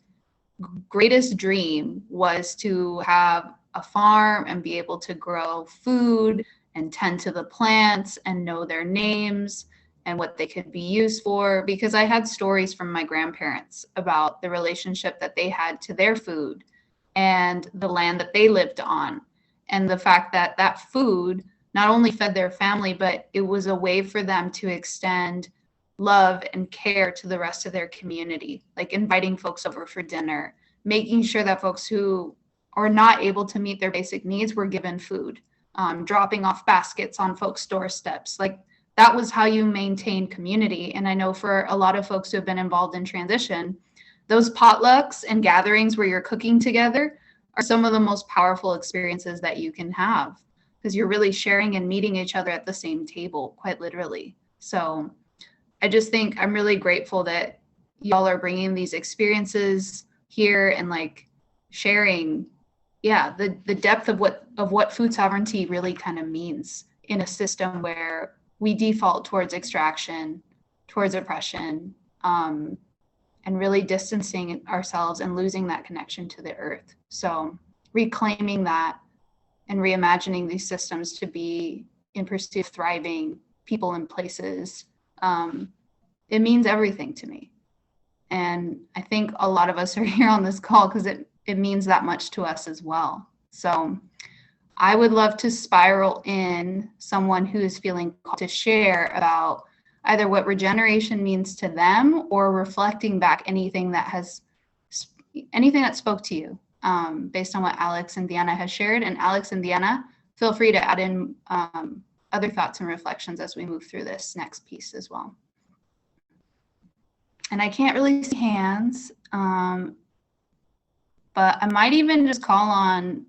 greatest dream was to have a farm and be able to grow food and tend to the plants and know their names and what they could be used for, because I had stories from my grandparents about the relationship that they had to their food and the land that they lived on, and the fact that that food not only fed their family, but it was a way for them to extend love and care to the rest of their community, like inviting folks over for dinner, making sure that folks who are not able to meet their basic needs were given food, dropping off baskets on folks' doorsteps. Like that was how you maintain community. And I know for a lot of folks who have been involved in transition, those potlucks and gatherings where you're cooking together are some of the most powerful experiences that you can have, because you're really sharing and meeting each other at the same table, quite literally. So I just think I'm really grateful that y'all are bringing these experiences here and like sharing, yeah, the depth of what food sovereignty really kind of means in a system where we default towards extraction, towards oppression, and really distancing ourselves and losing that connection to the earth. So reclaiming that and reimagining these systems to be in pursuit of thriving people and places, it means everything to me. And I think a lot of us are here on this call because it means that much to us as well. So I would love to spiral in someone who is feeling called to share about either what regeneration means to them or reflecting back anything that spoke to you, based on what Alex and Deanna has shared. And Alex and Deanna, feel free to add in other thoughts and reflections as we move through this next piece as well. And I can't really see hands, but I might even just call on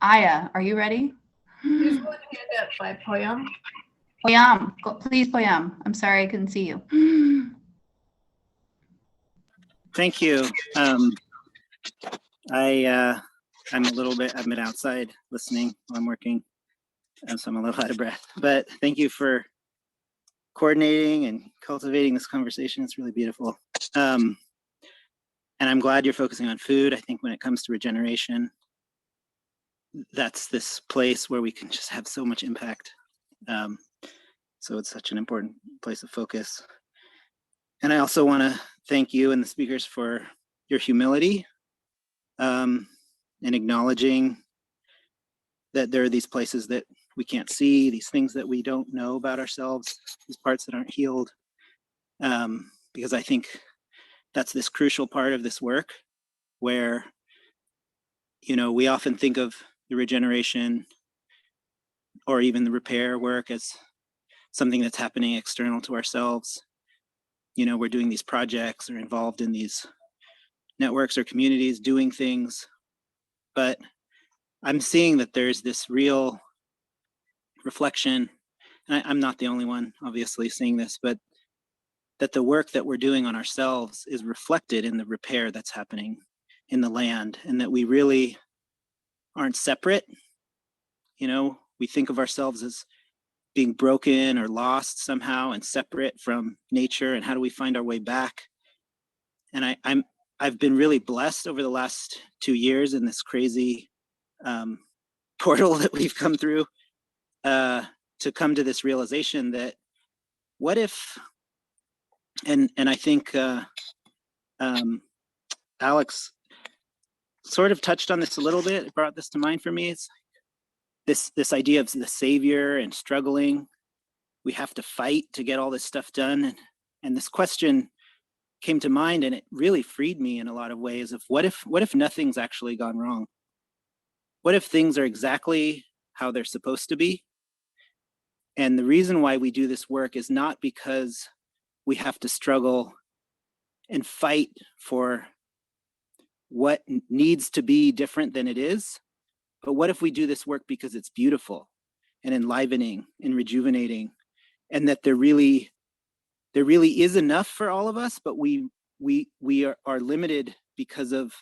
Aya. Are you ready? Who's going to hand up by Poyam? Poyam, please, Poyam. I'm sorry I couldn't see you. Thank you. I've been outside listening while I'm working, so I'm a little out of breath. But thank you for coordinating and cultivating this conversation. It's really beautiful. And I'm glad you're focusing on food. I think when it comes to regeneration, that's this place where we can just have so much impact. So it's such an important place of focus. And I also want to thank you and the speakers for your humility, and acknowledging that there are these places that we can't see, these things that we don't know about ourselves, these parts that aren't healed. Because I think that's this crucial part of this work where, we often think of the regeneration or even the repair work as something that's happening external to ourselves. We're doing these projects or involved in these networks or communities doing things, but I'm seeing that there's this real reflection, and I'm not the only one, obviously, seeing this, but that the work that we're doing on ourselves is reflected in the repair that's happening in the land, and that we really aren't separate. You know, we think of ourselves as being broken or lost somehow and separate from nature, and how do we find our way back? And I've been really blessed over the last 2 years in this crazy portal that we've come through, to come to this realization that what if, and I think Alex sort of touched on this a little bit, brought this to mind for me. It's this idea of the savior and struggling. We have to fight to get all this stuff done. And this question came to mind, and it really freed me in a lot of ways of what if nothing's actually gone wrong? What if things are exactly how they're supposed to be? And the reason why we do this work is not because we have to struggle and fight for what needs to be different than it is, but what if we do this work because it's beautiful and enlivening and rejuvenating, and that there really is enough for all of us, but we are limited because of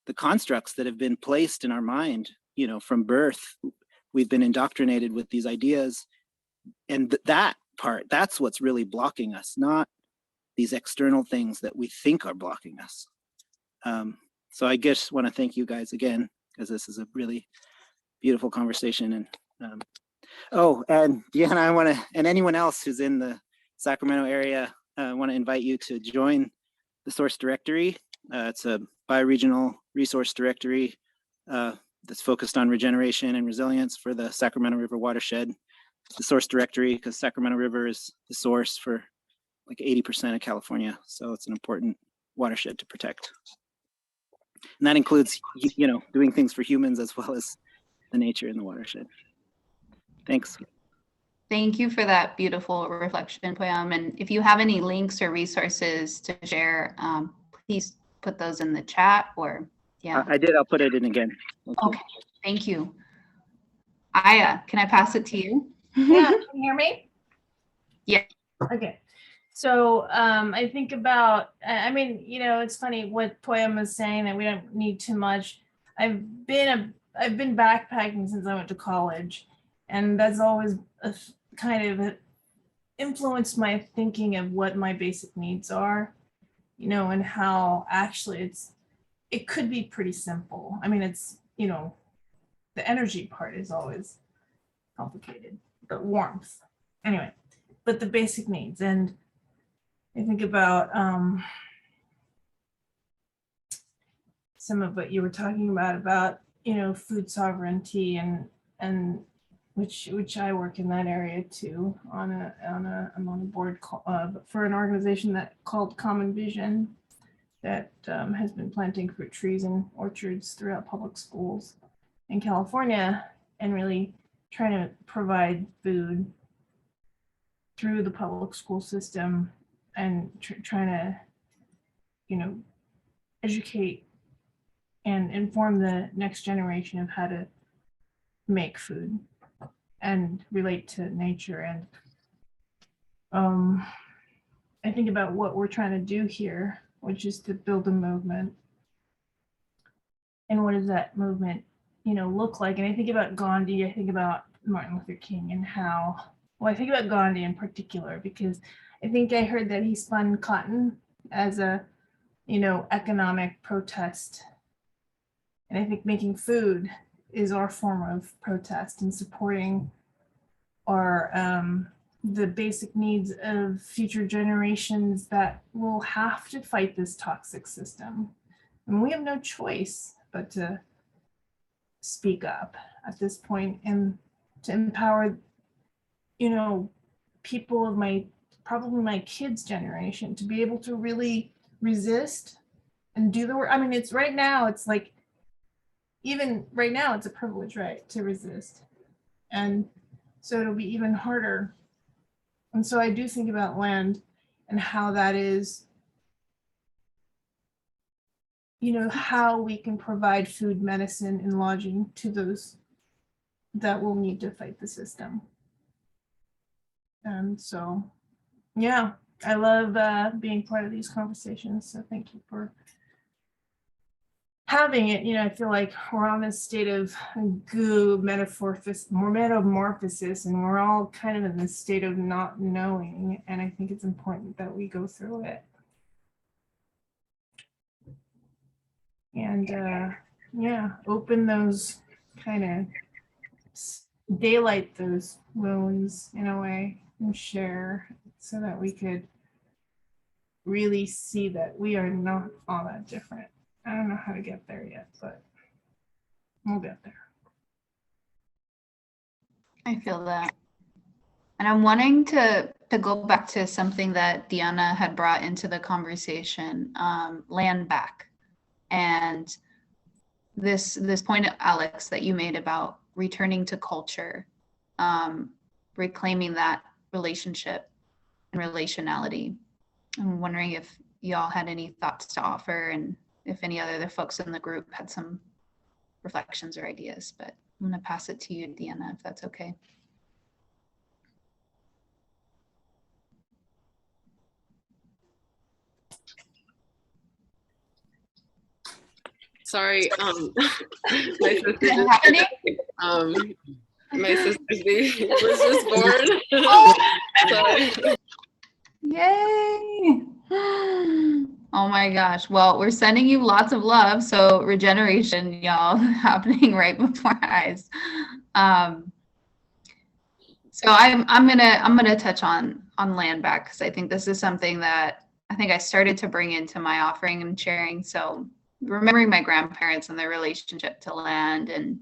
the constructs that have been placed in our mind, you know, from birth. We've been indoctrinated with these ideas, and that part, that's what's really blocking us, not these external things that we think are blocking us. So I just want to thank you guys again, because this is a really beautiful conversation. And and Deanna, I want to, and anyone else who's in the Sacramento area, I want to invite you to join the Source Directory. It's a bioregional resource directory that's focused on regeneration and resilience for the Sacramento River watershed. It's the Source Directory because Sacramento River is the source for like 80% of California. So it's an important watershed to protect. And that includes, you know, doing things for humans as well as the nature in the watershed. Thanks. Thank you for that beautiful reflection, Poyam. And if you have any links or resources to share, please put those in the chat, or yeah. I did, I'll put it in again. Okay, thank you. Aya, can I pass it to you? Yeah, can you hear me? Yeah. Okay. So I think about, I mean, you know, it's funny what Poyam was saying, that we don't need too much. I've been backpacking since I went to college, and that's always kind of influenced my thinking of what my basic needs are, you know, and how actually it could be pretty simple. I mean, it's, you know, the energy part is always complicated, but warmth. Anyway, but the basic needs. And I think about some of what you were talking about, you know, food sovereignty and which I work in that area too. I'm on a board for an organization called Common Vision that has been planting fruit trees and orchards throughout public schools in California, and really trying to provide food through the public school system, and trying to, you know, educate and inform the next generation of how to make food and relate to nature. And I think about what we're trying to do here, which is to build a movement. And what does that movement, you know, look like? And I think about Gandhi, I think about Martin Luther King, and how, well, I think about Gandhi in particular, because I think I heard that he spun cotton as a, you know, economic protest. And I think making food is our form of protest and supporting our the basic needs of future generations that will have to fight this toxic system. And we have no choice but to speak up at this point, and to empower, you know, people of probably my kids' generation to be able to really resist and do the work. I mean, it's right now, it's like, even right now, it's a privilege, right, to resist. And so it'll be even harder. And so I do think about land and how that is, you know, how we can provide food, medicine, and lodging to those that will need to fight the system. And so, yeah, I love being part of these conversations. So thank you for having it. I feel like we're on this state of metamorphosis, and we're all kind of in this state of not knowing. And I think it's important that we go through it. And open those kind of daylight those wounds in a way and share so that we could really see that we are not all that different. I don't know how to get there yet, but we'll get there. I feel that. And I'm wanting to go back to something that Deanna had brought into the conversation, land back. And this point, Alex, that you made about returning to culture, reclaiming that relationship and relationality. I'm wondering if y'all had any thoughts to offer, and if any other folks in the group had some reflections or ideas, but I'm going to pass it to you, Deanna, if that's okay. Sorry, my sister Is it happening? my sister's baby was just born. Oh! Sorry. Yay! Oh my gosh. Well, we're sending you lots of love. So regeneration, y'all, happening right before our eyes. So I'm gonna touch on land back, because I think this is something that I think I started to bring into my offering and sharing. So remembering my grandparents and their relationship to land, and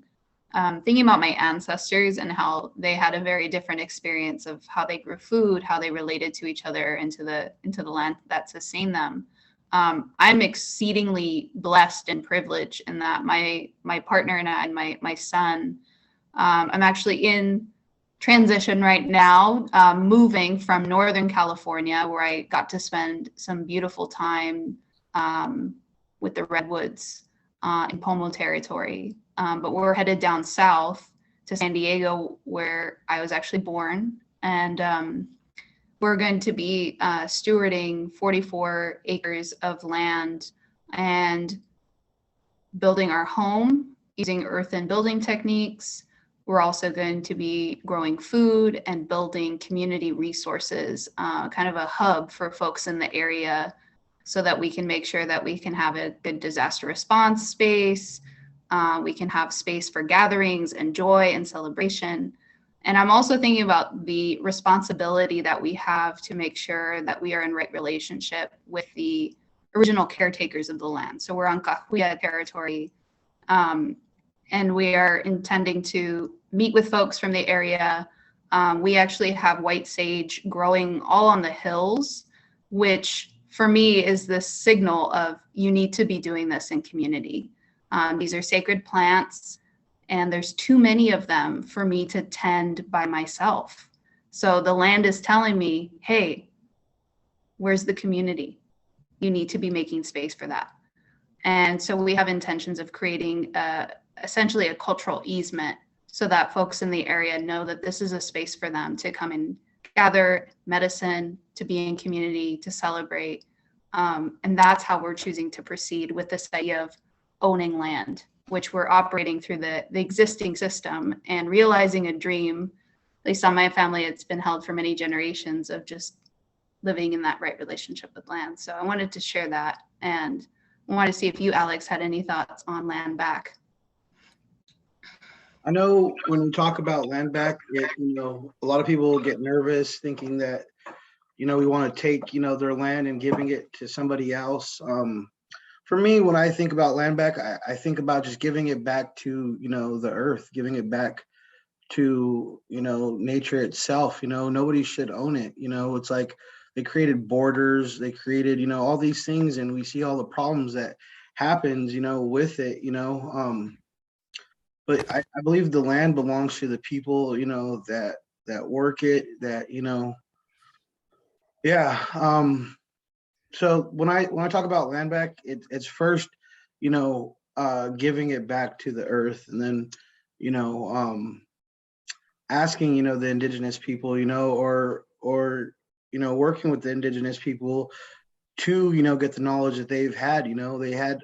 thinking about my ancestors and how they had a very different experience of how they grew food, how they related to each other, into the land that sustained them. I'm exceedingly blessed and privileged in that my partner and I, and my son, I'm actually in transition right now, moving from Northern California, where I got to spend some beautiful time with the redwoods in Pomo territory. But we're headed down south to San Diego, where I was actually born. And we're going to be stewarding 44 acres of land and building our home using earthen building techniques. We're also going to be growing food and building community resources, kind of a hub for folks in the area, so that we can make sure that we can have a good disaster response space. We can have space for gatherings and joy and celebration. And I'm also thinking about the responsibility that we have to make sure that we are in right relationship with the original caretakers of the land. So we're on Cahuilla territory, and we are intending to meet with folks from the area. We actually have white sage growing all on the hills, which for me is this signal of you need to be doing this in community. These are sacred plants, and there's too many of them for me to tend by myself. So the land is telling me, hey, where's the community? You need to be making space for that. And so we have intentions of creating essentially a cultural easement, so that folks in the area know that this is a space for them to come and gather medicine, to be in community, to celebrate. And that's how we're choosing to proceed with this idea of owning land, which we're operating through the existing system and realizing a dream. At least on my family, it's been held for many generations, of just living in that right relationship with land. So I wanted to share that, and I wanted to see if you, Alex, had any thoughts on land back. I know when we talk about land back, a lot of people get nervous thinking that, we want to take, their land and giving it to somebody else. For me, when I think about land back, I think about just giving it back to, the earth, giving it back to, nature itself. Nobody should own it. It's like they created borders, they created, all these things, and we see all the problems that happens, with it, but I believe the land belongs to the people, that work it, that, yeah. So when I talk about land back, it's first, giving it back to the earth, and then, asking, the indigenous people, or, working with the indigenous people to, get the knowledge that they've had. They had,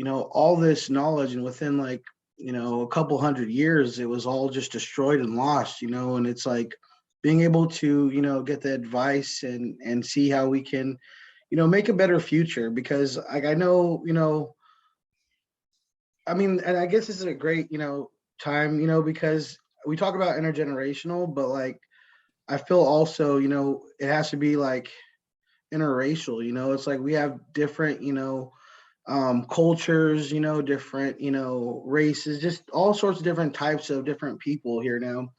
all this knowledge, and within like, a couple hundred years, it was all just destroyed and lost, and it's like being able to, get the advice and see how we can, make a better future. Because like, I know, I mean, and I guess this is a great, time, because we talk about intergenerational, but like, I feel also, it has to be like interracial. It's like we have different, cultures, different, races, just all sorts of different types of different people here now.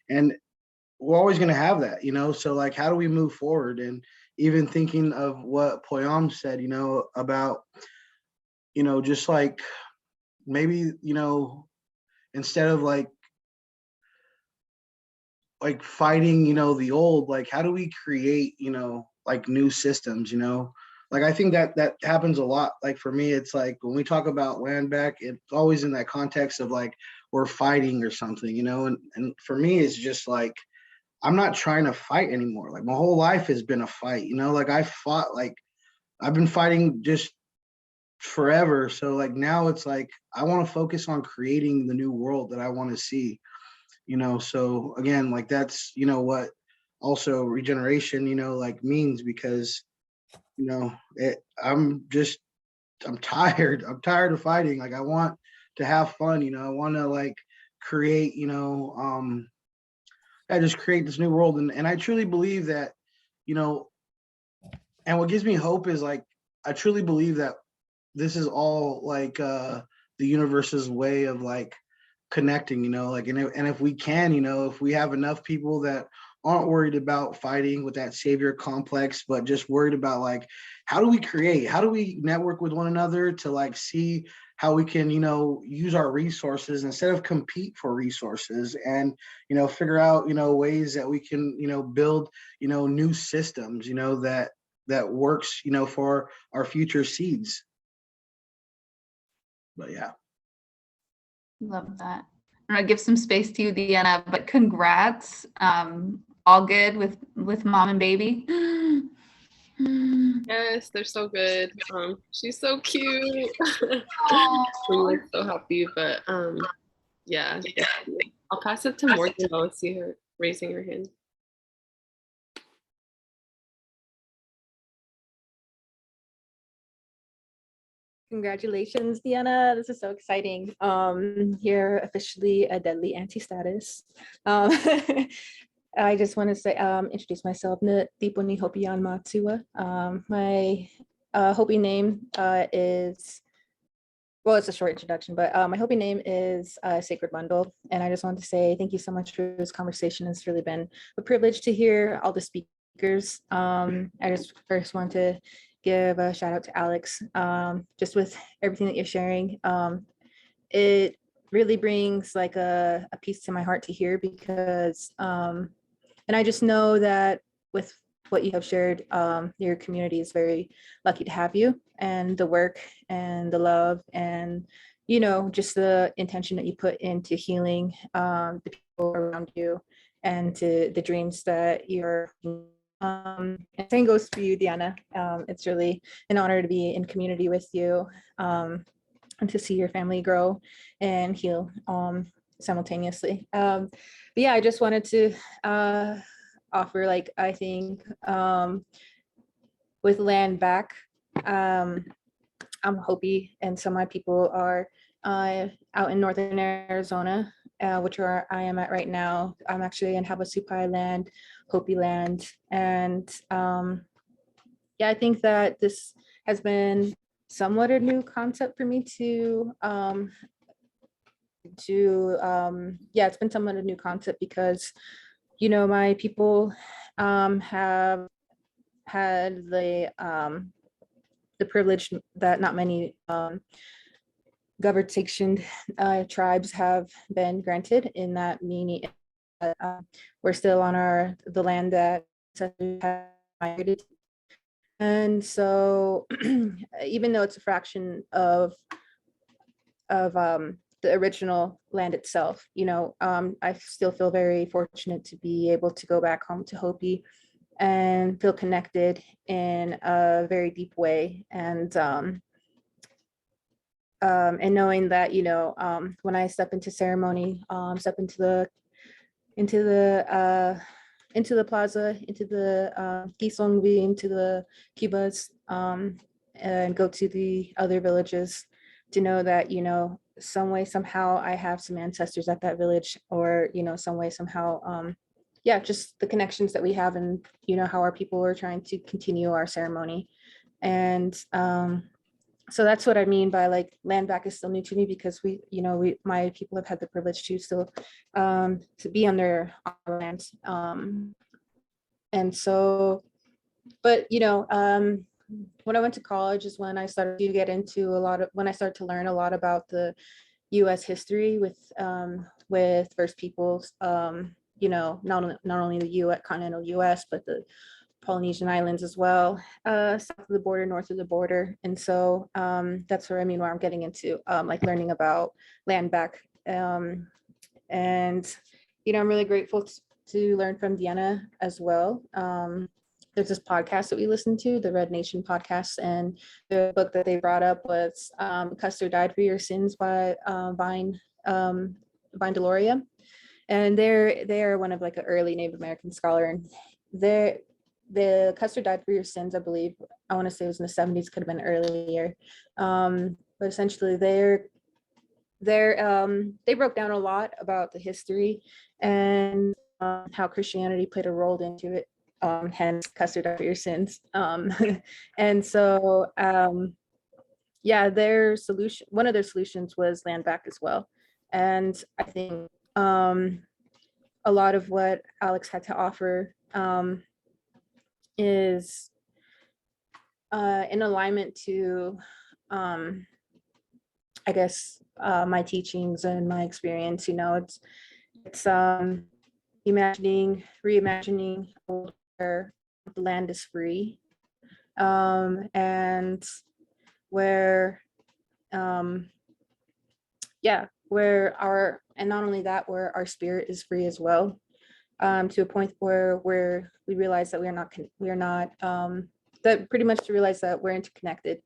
And we're always going to have that, so like, how do we move forward? And even thinking of what Poyam said, about, just like maybe, instead of like fighting, the old, like how do we create, like new systems, like I think that happens a lot. Like for me, it's like when we talk about land back, it's always in that context of like we're fighting or something, and for me, it's just like I'm not trying to fight anymore. Like my whole life has been a fight, like I fought, like I've been fighting just forever. So like now it's like I want to focus on creating the new world that I want to see. So again, like that's what also regeneration like means, because I'm tired of fighting. Like I want to have fun, I want to like create, I just create this new world. And I truly believe that, you know and what gives me hope is like I truly believe that this is all like the universe's way of like connecting, like, and if we can, if we have enough people that aren't worried about fighting with that savior complex, but just worried about like how do we network with one another to like see how we can, use our resources instead of compete for resources, and figure out ways that we can build new systems that works for our future seeds. But yeah. Love that. I'm gonna give some space to you, Deanna, but congrats. All good with mom and baby. Yes, they're so good. She's so cute. Aw. We were so happy, but yeah, definitely. I'll pass it to Morgan. I see her raising her hand. Congratulations, Deanna. This is so exciting. You're officially a deadly anti-status. I just want to say, introduce myself. Tiponi Hopian Matua. My Hopi name is, well, it's a short introduction, but my Hopi name is Sacred Bundle. And I just want to say thank you so much for this conversation. It's really been a privilege to hear all the speakers. I just first want to give a shout out to Alex, just with everything that you're sharing. It really brings like a piece to my heart to hear, because, and I just know that with what you have shared, your community is very lucky to have you, and the work and the love and, just the intention that you put into healing the people around you, and to the dreams that you're and same goes for you, Deanna. It's really an honor to be in community with you, and to see your family grow and heal simultaneously. But yeah, I just wanted to offer, like, I think with land back, I'm Hopi, and so my people are out in northern Arizona, which I am at right now. I'm actually in Havasupai land, Hopi land, and yeah, I think that this has been somewhat a new concept for me to yeah, it's been somewhat a new concept, because my people have had the privilege that not many governed sanctioned tribes have been granted, in that meaning we're still on the land that have migrated. And so even though it's a fraction of the original land itself, I still feel very fortunate to be able to go back home to Hopi and feel connected in a very deep way. And knowing that, when I step into ceremony, step into the plaza, into the Kisongwi, into the Kibas, and go to the other villages, to know that, some way, somehow I have some ancestors at that village, or, some way, somehow, yeah, just the connections that we have, and, how our people are trying to continue our ceremony. And so that's what I mean by like land back is still new to me, because my people have had the privilege to still to be on their land. And so, but when I went to college is when I started to get into when I started to learn a lot about the U.S. history with First Peoples, not only the U.S. continental U.S. but the Polynesian Islands as well, south of the border, north of the border. And so that's where I'm getting into like learning about land back. And, I'm really grateful to learn from Deanna as well. There's this podcast that we listen to, the Red Nation podcast, and the book that they brought up was Custer Died for Your Sins by Vine Deloria. And they are one of like an early Native American scholar, and the Custer Died for Your Sins, I believe, I want to say it was in the 70s, could have been earlier. But essentially they broke down a lot about the history and how Christianity played a role into it, hence Custer Died for Your Sins. And so, yeah, one of their solutions was land back as well. And I think a lot of what Alex had to offer is in alignment to, I guess, my teachings and my experience. It's reimagining where the land is free, and where, and not only that, where our spirit is free as well. To a point where we realize that that pretty much to realize that we're interconnected,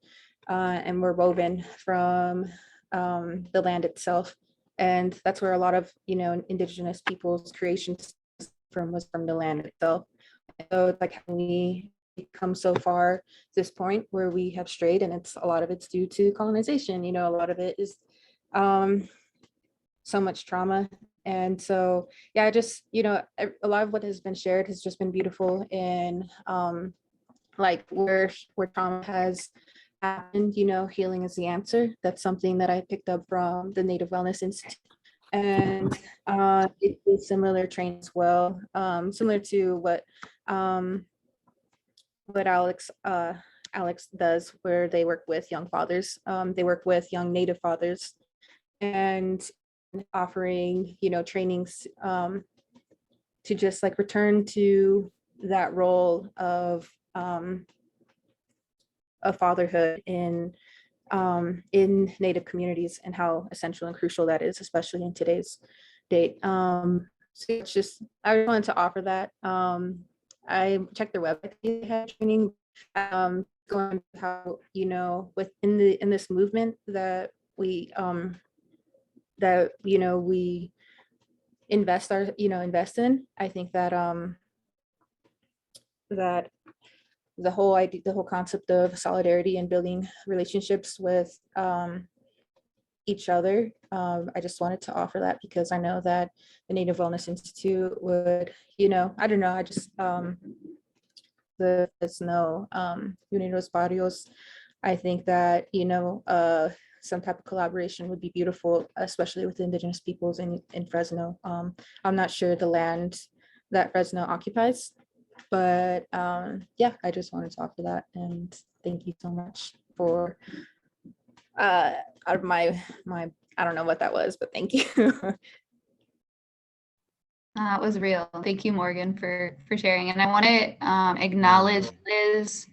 and we're woven from the land itself. And that's where a lot of, indigenous people's creations was from the land itself. So it's like, how we come so far to this point where we have strayed, and a lot of it's due to colonization. A lot of it is so much trauma. And so, yeah, I just, a lot of what has been shared has just been beautiful in like where trauma has happened, healing is the answer. That's something that I picked up from the Native Wellness Institute. And it is similar training as well, similar to what Alex does, where they work with young fathers. They work with young Native fathers and offering, trainings to just like return to that role of fatherhood in Native communities, and how essential and crucial that is, especially in today's date. So it's just, I wanted to offer that. I checked their website, they had training, going how, in this movement that we we invest in. I think that that the whole concept of solidarity and building relationships with each other. I just wanted to offer that because I know that the Native Wellness Institute would, I don't know, I just the Unidos Barrios. I think that some type of collaboration would be beautiful, especially with the indigenous peoples in Fresno. I'm not sure the land that Fresno occupies, but yeah, I just wanted to offer that, and thank you so much for out of my I don't know what that was, but thank you. That was real. Thank you, Morgan, for sharing. And I want to acknowledge Liz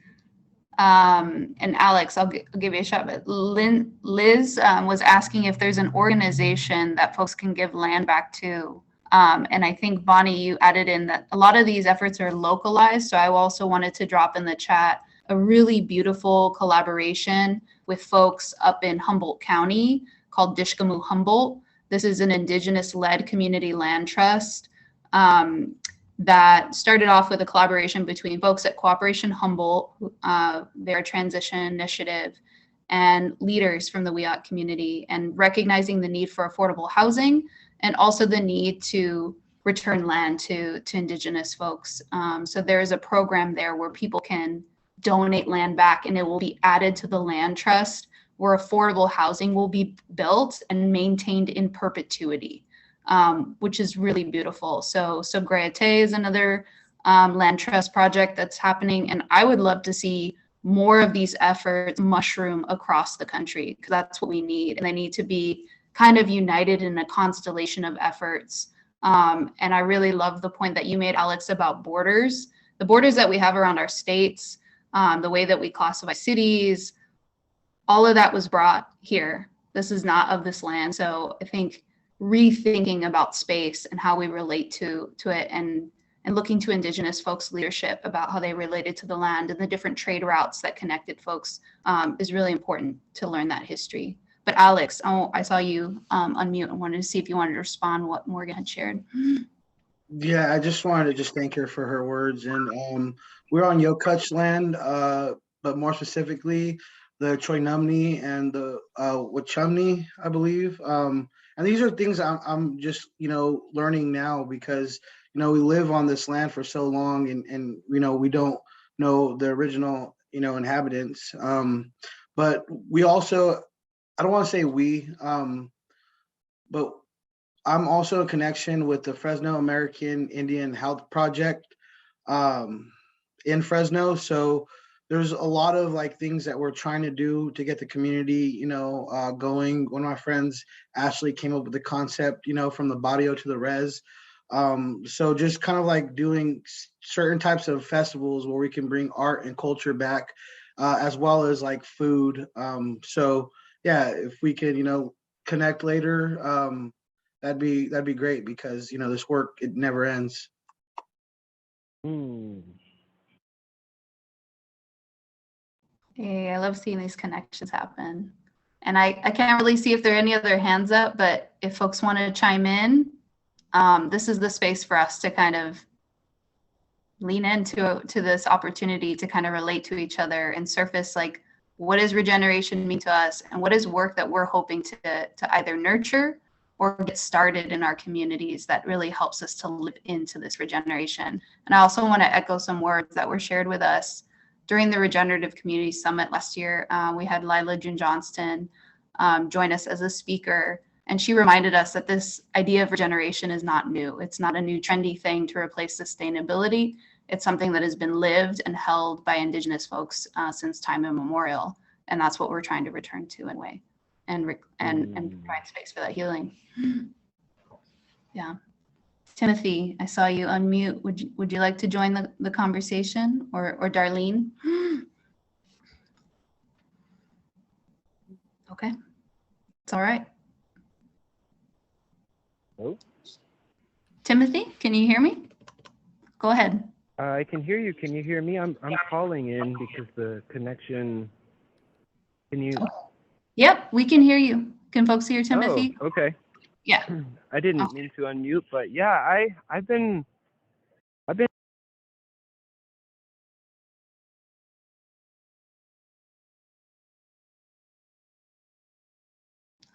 and Alex. I'll give you a shout. But Liz was asking if there's an organization that folks can give land back to And I think, Bonnie, you added in that a lot of these efforts are localized. So I also wanted to drop in the chat a really beautiful collaboration with folks up in Humboldt County called Dishkamu Humboldt. This is an indigenous-led community land trust that started off with a collaboration between folks at Cooperation Humboldt, their transition initiative, and leaders from the Wiyot community, and recognizing the need for affordable housing and also the need to return land to indigenous folks. So there is a program there where people can donate land back, and it will be added to the land trust where affordable housing will be built and maintained in perpetuity, which is really beautiful. So Grayate is another land trust project that's happening, and I would love to see more of these efforts mushroom across the country, because that's what we need, and they need to be kind of united in a constellation of efforts. And I really love the point that you made, Alex, about borders. The borders that we have around our states, the way that we classify cities, all of that was brought here. This is not of this land. So I think rethinking about space and how we relate to it, and looking to indigenous folks' leadership about how they related to the land and the different trade routes that connected folks is really important to learn that history. But Alex, I saw you unmute and wanted to see if you wanted to respond what Morgan had shared. Yeah, I just wanted to just thank her for her words. And we're on Yokutch land, but more specifically, the Choinumni and the Wachumni, I believe. And these are things I'm just, learning now, because, we live on this land for so long, and we don't know the original, inhabitants. But we also, I don't want to say we, but I'm also in connection with the Fresno American Indian Health Project in Fresno. So there's a lot of things that we're trying to do to get the community, going. One of my friends, Ashley, came up with the concept, from the barrio to the res. So just kind of doing certain types of festivals where we can bring art and culture back, as well as food. So yeah, if we could, connect later, that'd be great, because this work, it never ends. Hey, I love seeing these connections happen. And I can't really see if there are any other hands up, but if folks want to chime in, this is the space for us to kind of lean into this opportunity to kind of relate to each other and surface what does regeneration mean to us, and what is work that we're hoping to either nurture or get started in our communities that really helps us to live into this regeneration. And I also want to echo some words that were shared with us during the Regenerative Community Summit last year. We had Lila June Johnston join us as a speaker, and she reminded us that this idea of regeneration is not new. It's not a new trendy thing to replace sustainability. It's something that has been lived and held by indigenous folks since time immemorial. And that's what we're trying to return to in a way, and provide space for that healing. Yeah. Timothy, I saw you unmute. Would you like to join the conversation, or Darlene? Okay, it's all right. Hello? Timothy, can you hear me? Go ahead. I can hear you. Can you hear me? I'm calling in because the connection. Can you? Yep, we can hear you. Can folks hear Timothy? Oh, okay. Yeah. I didn't mean to unmute, but yeah, I've been.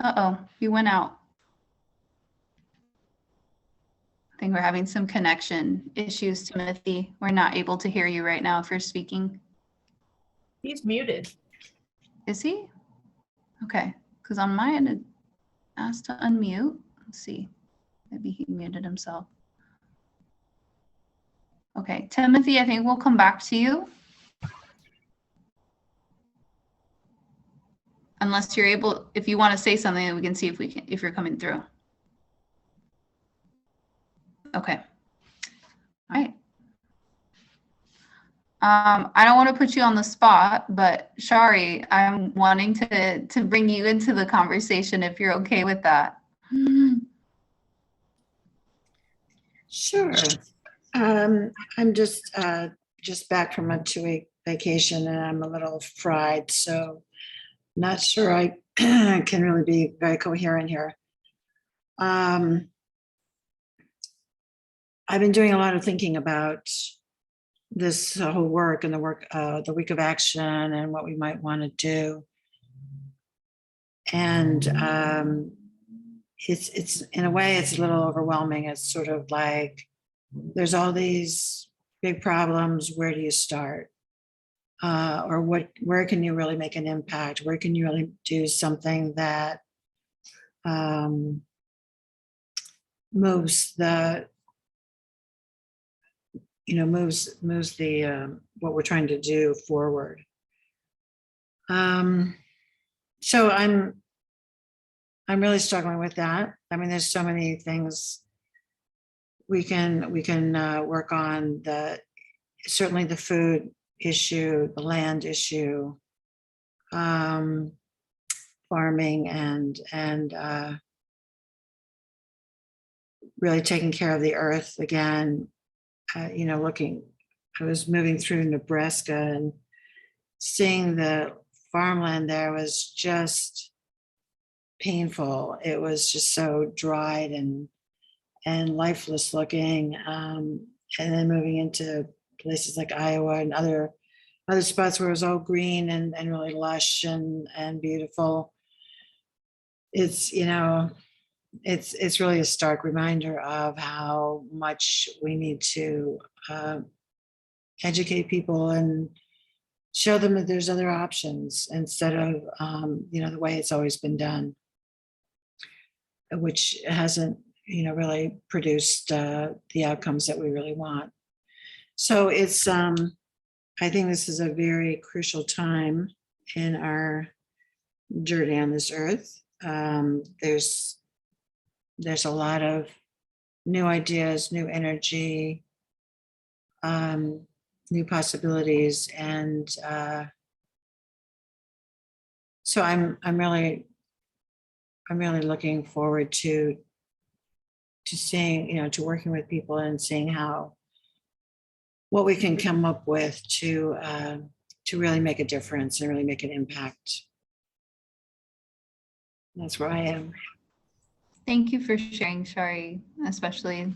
Uh-oh, you went out. I think we're having some connection issues, Timothy. We're not able to hear you right now if you're speaking. He's muted. Is he? Okay, because on my end, it asked to unmute. Let's see. Maybe he muted himself. Okay, Timothy, I think we'll come back to you. Unless you're able, if you want to say something, we can see if you're coming through. Okay. All right. I don't want to put you on the spot, but Shari, I'm wanting to bring you into the conversation if you're okay with that. Sure. I'm just back from a 2-week vacation and I'm a little fried, so not sure I can really be very coherent here. I've been doing a lot of thinking about this whole work and the week of action and what we might want to do. And it's in a way, it's a little overwhelming. It's sort of like, there's all these big problems. Where do you start? Or where can you really make an impact? Where can you really do something that moves the, moves the what we're trying to do forward. So I'm really struggling with that. I mean, there's so many things we can work on. Certainly the food issue, the land issue, farming, and really taking care of the earth again. I was moving through Nebraska and seeing the farmland there was just painful. It was just so dried and lifeless looking. And then moving into places like Iowa and other spots where it was all green and really lush and beautiful. It's really a stark reminder of how much we need to educate people and show them that there's other options instead of the way it's always been done, which hasn't really produced the outcomes that we really want. So it's I think this is a very crucial time in our journey on this earth. There's a lot of new ideas, new energy, new possibilities, and so I'm really looking forward to seeing, to working with people and seeing what we can come up with to really make a difference and really make an impact. That's where I am. Thank you for sharing, Shari, especially,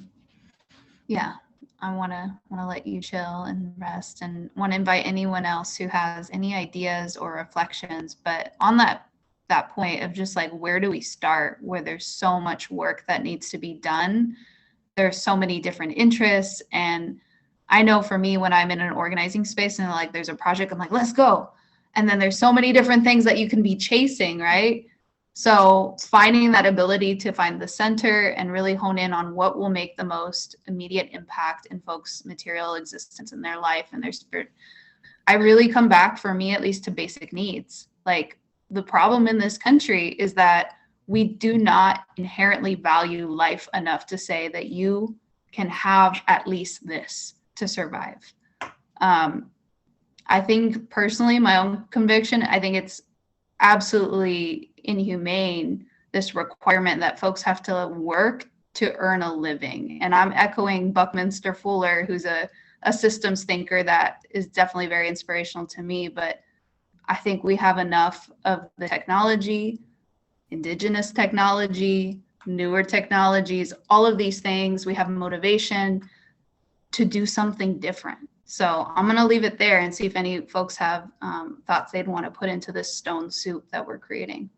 yeah, I want to let you chill and rest, and want to invite anyone else who has any ideas or reflections. But on that point of just like, where do we start, where there's so much work that needs to be done, there's so many different interests. And I know for me, when I'm in an organizing space and like there's a project, I'm like, let's go. And then there's so many different things that you can be chasing, right? So finding that ability to find the center and really hone in on what will make the most immediate impact in folks' material existence in their life and their spirit. I really come back, for me at least, to basic needs. Like, the problem in this country is that we do not inherently value life enough to say that you can have at least this to survive. I think personally, my own conviction, I think it's absolutely inhumane, this requirement that folks have to work to earn a living. And I'm echoing Buckminster Fuller, who's a systems thinker that is definitely very inspirational to me. But I think we have enough of the technology, indigenous technology, newer technologies, all of these things. We have motivation to do something different. So I'm going to leave it there and see if any folks have thoughts they'd want to put into this stone soup that we're creating.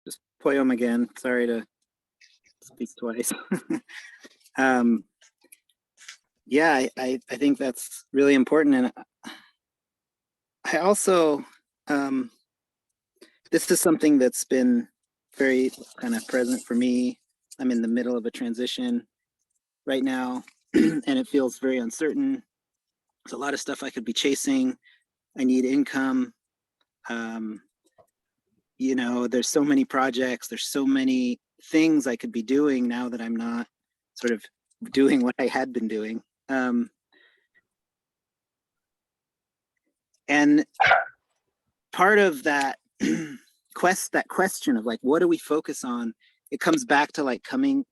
Just Poyom again. Sorry to speak twice. Yeah, I think that's really important. And I also, this is something that's been very kind of present for me. I'm in the middle of a transition right now, and it feels very uncertain. There's a lot of stuff I could be chasing. I need income. There's so many projects, there's so many things I could be doing now that I'm not sort of doing what I had been doing. And part of that question of like, what do we focus on it comes back to like coming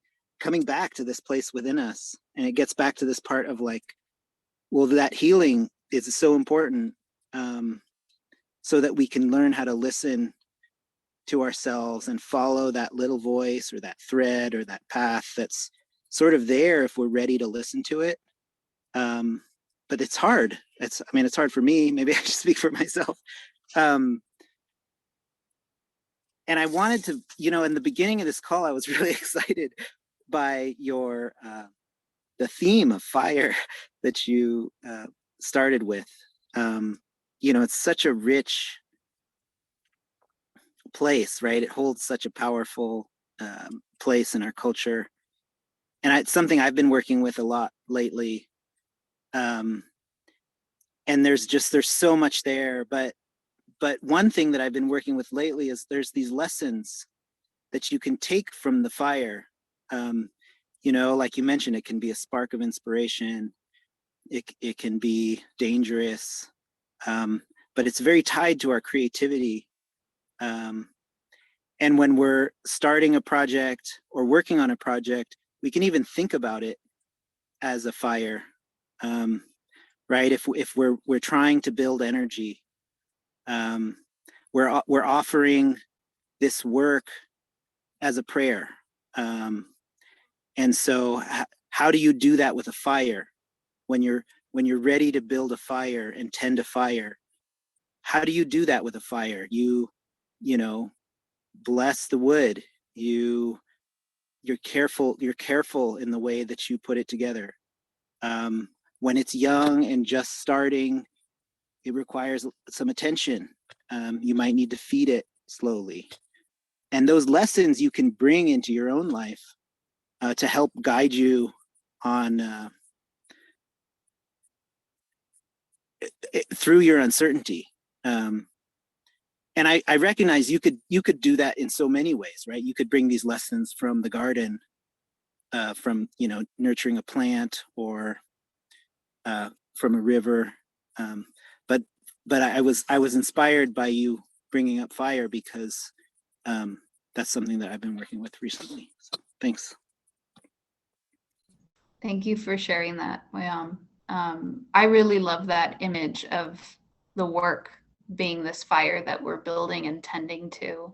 back to this place within us, and it gets back to this part of like, well, that healing is so important, so that we can learn how to listen to ourselves and follow that little voice or that thread or that path that's sort of there if we're ready to listen to it. But it's hard. It's hard for me. Maybe I should speak for myself. And I wanted to, in the beginning of this call, I was really excited by your, the theme of fire that you started with. It's such a rich place, right? It holds such a powerful place in our culture. And it's something I've been working with a lot lately. And there's so much there, but one thing that I've been working with lately is there's these lessons that you can take from the fire. Like you mentioned, it can be a spark of inspiration. It can be dangerous, but it's very tied to our creativity. And when we're starting a project or working on a project, we can even think about it as a fire, right? If we're trying to build energy, we're offering this work as a prayer. And so how do you do that with a fire? When you're ready to build a fire and tend a fire, how do you do that with a fire? You bless the wood. You're careful in the way that you put it together. When it's young and just starting, it requires some attention. You might need to feed it slowly. And those lessons you can bring into your own life to help guide you on through your uncertainty. And I recognize you could do that in so many ways, right? You could bring these lessons from the garden, from nurturing a plant, or from a river. But I was inspired by you bringing up fire because that's something that I've been working with recently. So thanks. Thank you for sharing that, Wayam. I really love that image of the work being this fire that we're building and tending to.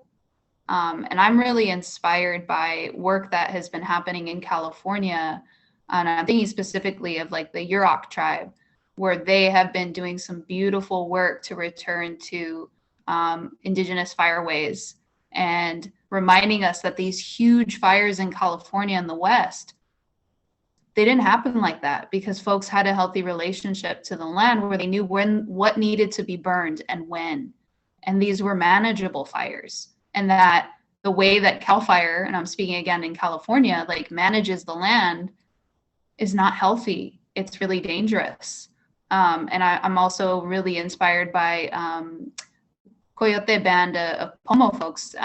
And I'm really inspired by work that has been happening in California. And I'm thinking specifically of like the Yurok tribe, where they have been doing some beautiful work to return to indigenous fireways and reminding us that these huge fires in California in the West, they didn't happen like that because folks had a healthy relationship to the land where they knew what needed to be burned and when. And these were manageable fires. And that the way that Cal Fire, and I'm speaking again in California, like manages the land is not healthy. It's really dangerous. And I'm also really inspired by Coyote Band of Pomo folks,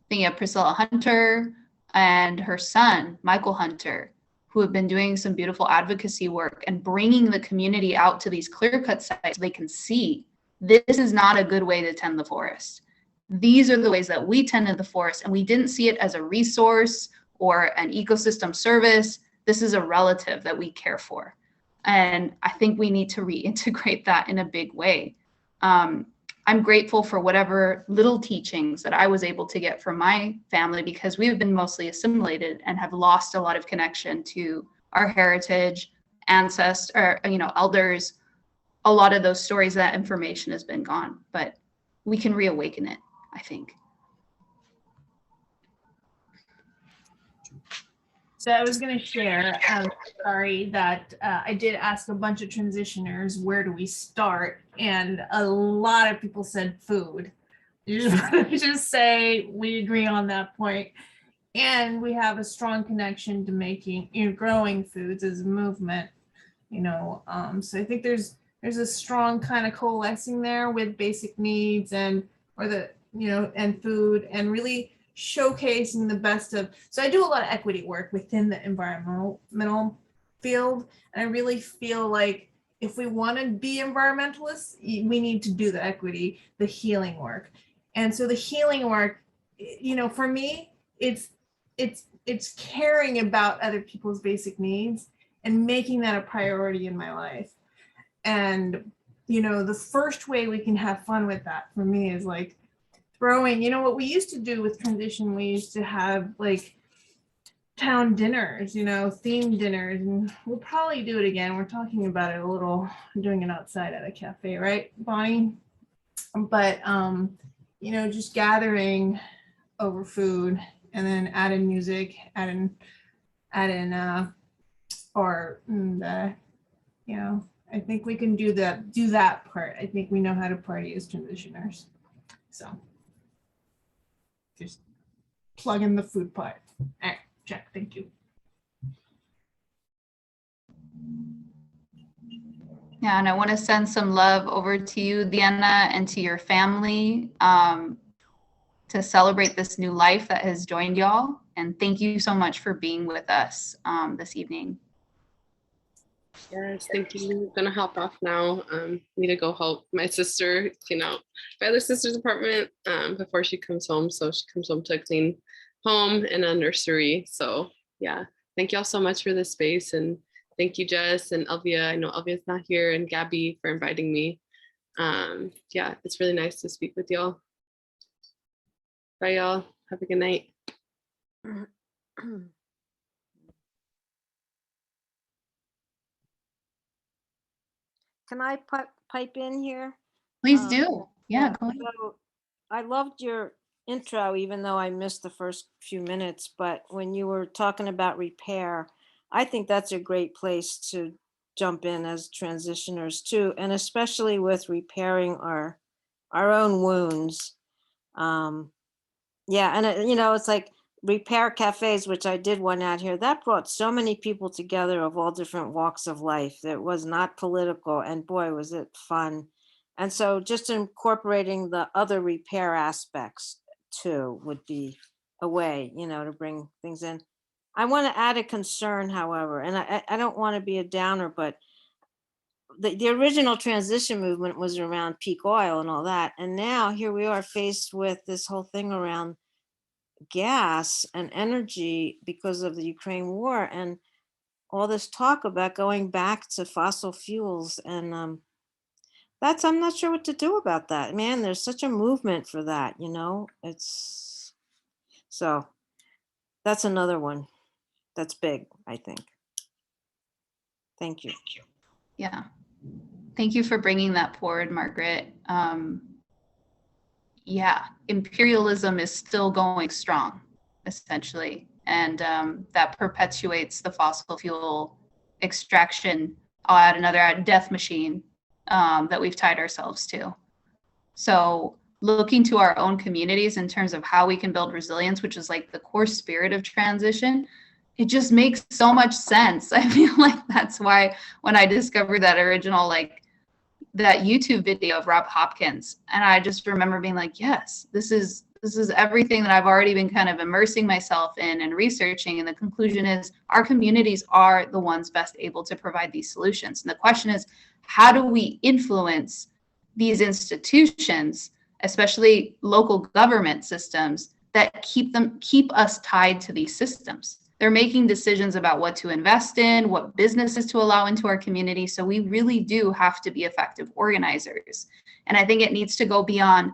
thinking of Priscilla Hunter and her son, Michael Hunter, who have been doing some beautiful advocacy work and bringing the community out to these clear-cut sites so they can see this is not a good way to tend the forest. These are the ways that we tended the forest, and we didn't see it as a resource or an ecosystem service. This is a relative that we care for. And I think we need to reintegrate that in a big way. I'm grateful for whatever little teachings that I was able to get from my family, because we've been mostly assimilated and have lost a lot of connection to our heritage, ancestors, or, elders. A lot of those stories, that information has been gone, but we can reawaken it, I think. So I was going to share, sorry, that I did ask a bunch of transitioners, where do we start? And a lot of people said food. Just say we agree on that point. And we have a strong connection to making, growing foods as a movement, so I think there's a strong kind of coalescing there with basic needs and food, and really showcasing the best of. So I do a lot of equity work within the environmental field, and I really feel like if we want to be environmentalists, we need to do the equity, the healing work. And so the healing work, for me, it's caring about other people's basic needs and making that a priority in my life. And the first way we can have fun with that for me is like throwing, what we used to do with transition, we used to have like town dinners, themed dinners, and we'll probably do it again. We're talking about it a little, doing it outside at a cafe, right, Bonnie? But just gathering over food and then add in music, add in I think we can do that part. I think we know how to party as transitioners. So just plug in the food part. All right, check. Thank you. Yeah, and I want to send some love over to you, Diana, and to your family to celebrate this new life that has joined y'all. And thank you so much for being with us this evening. Yes, thank you. I'm gonna hop off now. Need to go help my sister clean out my other sister's apartment before she comes home. So she comes home to a clean home and a nursery. So yeah, thank y'all so much for this space, and thank you, Jess and Elvia. I know Elvia's not here, and Gabby for inviting me. Yeah, it's really nice to speak with y'all. Bye, y'all. Have a good night. Can I pipe in here? Please do. Yeah, go ahead. So I loved your intro, even though I missed the first few minutes, but when you were talking about repair, I think that's a great place to jump in as transitioners too, and especially with repairing our own wounds. Yeah, and it's like repair cafes, which I did one out here, that brought so many people together of all different walks of life. That was not political, and boy, was it fun. And so just incorporating the other repair aspects too would be a way, to bring things in. I want to add a concern, however, and I don't want to be a downer, but the original transition movement was around peak oil and all that. And now here we are faced with this whole thing around gas and energy because of the Ukraine war and all this talk about going back to fossil fuels. And I'm not sure what to do about that. Man, there's such a movement for that, so that's another one that's big, I think. Thank you. Yeah. Thank you for bringing that forward, Margaret. Yeah, imperialism is still going strong, essentially, and that perpetuates the fossil fuel extraction. I'll add another death machine that we've tied ourselves to. So looking to our own communities in terms of how we can build resilience, which is like the core spirit of transition, it just makes so much sense. I feel like that's why when I discovered that original, that YouTube video of Rob Hopkins, and I just remember being like, yes, this is everything that I've already been kind of immersing myself in and researching. And the conclusion is our communities are the ones best able to provide these solutions. And the question is, how do we influence these institutions, especially local government systems, that keep us tied to these systems? They're making decisions about what to invest in, what businesses to allow into our community. So we really do have to be effective organizers. And I think it needs to go beyond,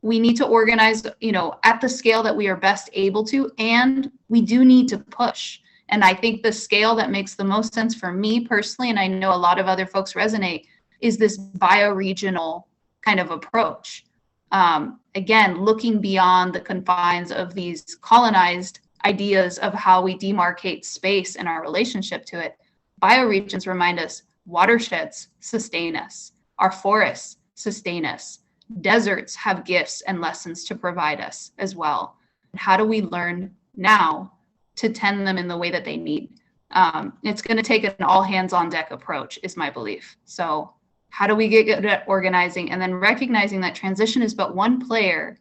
we need to organize, at the scale that we are best able to, and we do need to push. And I think the scale that makes the most sense for me personally, and I know a lot of other folks resonate, is this bioregional kind of approach. Again, looking beyond the confines of these colonized ideas of how we demarcate space and our relationship to it. Bioregions remind us watersheds sustain us, our forests sustain us, deserts have gifts and lessons to provide us as well. How do we learn now to tend them in the way that they need? It's going to take an all hands on deck approach, is my belief. So how do we get good at organizing and then recognizing that transition is but one player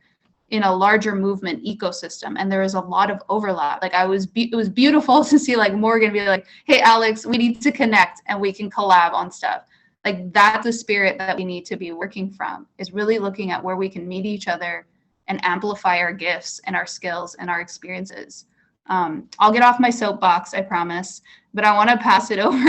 in a larger movement ecosystem, and there is a lot of overlap. It was beautiful to see Morgan be like, hey, Alex, we need to connect and we can collab on stuff. That's the spirit that we need to be working from, is really looking at where we can meet each other and amplify our gifts and our skills and our experiences. I'll get off my soapbox, I promise, but I want to pass it over.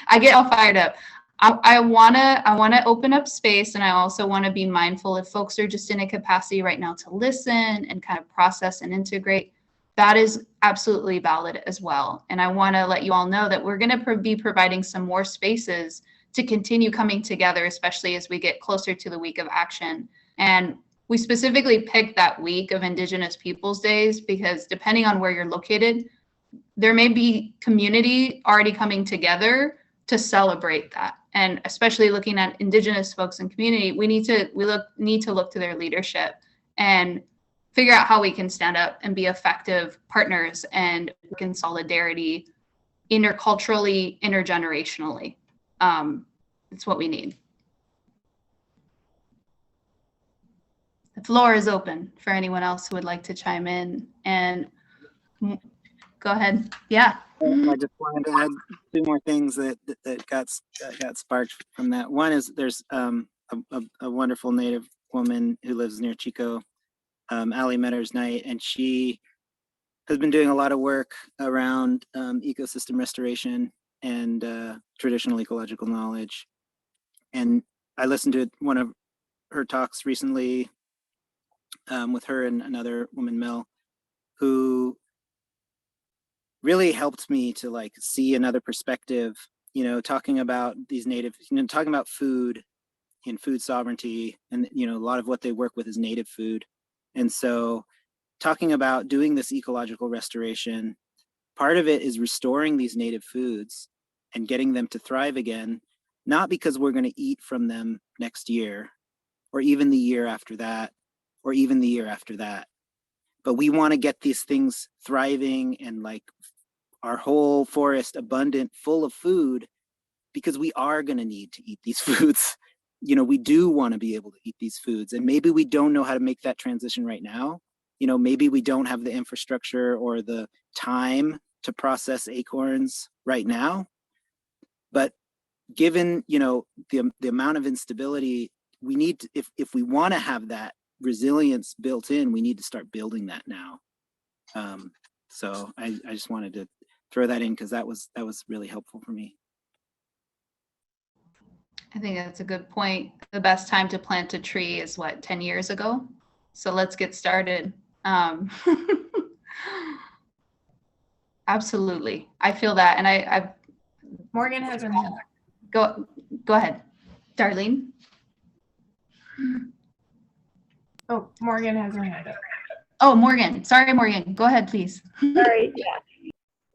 I get all fired up. I want to open up space, and I also want to be mindful if folks are just in a capacity right now to listen and kind of process and integrate. That is absolutely valid as well. And I want to let you all know that we're going to be providing some more spaces to continue coming together, especially as we get closer to the week of action. And we specifically picked that week of Indigenous Peoples Days because depending on where you're located, there may be community already coming together to celebrate that. And especially looking at Indigenous folks and community, we need to look to their leadership and figure out how we can stand up and be effective partners and work in solidarity interculturally, intergenerationally. It's what we need. The floor is open for anyone else who would like to chime in, and go ahead. Yeah. I just wanted to add two more things that got sparked from that. One is there's a wonderful Native woman who lives near Chico, Ali Metters Knight, and she has been doing a lot of work around ecosystem restoration and traditional ecological knowledge. And I listened to one of her talks recently with her and another woman, Mel, who really helped me to like see another perspective, you know, talking about these native, you know, talking about food and food sovereignty, and, you know, a lot of what they work with is native food. And so talking about doing this ecological restoration, part of it is restoring these native foods and getting them to thrive again, not because we're going to eat from them next year or even the year after that, or even the year after that. But we want to get these things thriving and like our whole forest abundant, full of food, because we are going to need to eat these foods. You know, we do want to be able to eat these foods, and maybe we don't know how to make that transition right now. You know, maybe we don't have the infrastructure or the time to process acorns right now. But given, you know, the amount of instability, we need to, if we want to have that resilience built in, we need to start building that now. So I just wanted to throw that in because that was really helpful for me. I think that's a good point. The best time to plant a tree is what, 10 years ago? So let's get started. Absolutely. I feel that. And I Morgan has her hand up. go ahead, Darlene. Oh, Morgan has her hand up. Oh, Morgan. Sorry, Morgan. Go ahead, please. Sorry,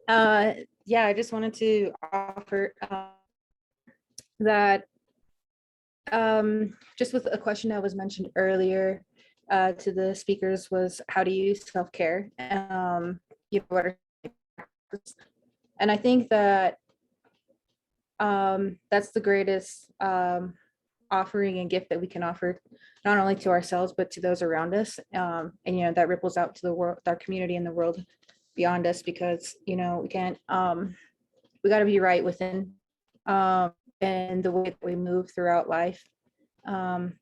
yeah. Yeah, I just wanted to offer that just with a question that was mentioned earlier to the speakers was how do you self-care? You know, what are, and I think that that's the greatest offering and gift that we can offer, not only to ourselves, but to those around us. And, you know, that ripples out to the world, our community and the world beyond us, because, you know, we can't, we got to be right within and the way that we move throughout life in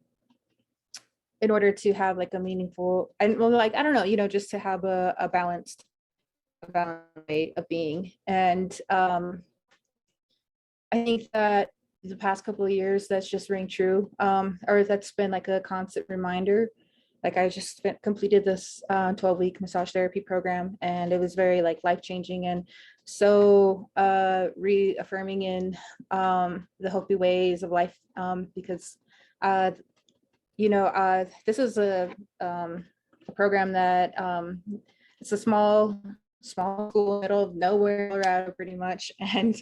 order to have like a meaningful, and well, like, I don't know, you know, just to have a balanced way of being. And I think that the past couple of years that's just ring true, or that's been like a constant reminder. Like I just completed this 12-week massage therapy program, and it was very like life-changing and so reaffirming in the Hopi ways of life, because you know, this is a program that it's a small school, middle of nowhere, Colorado, pretty much, and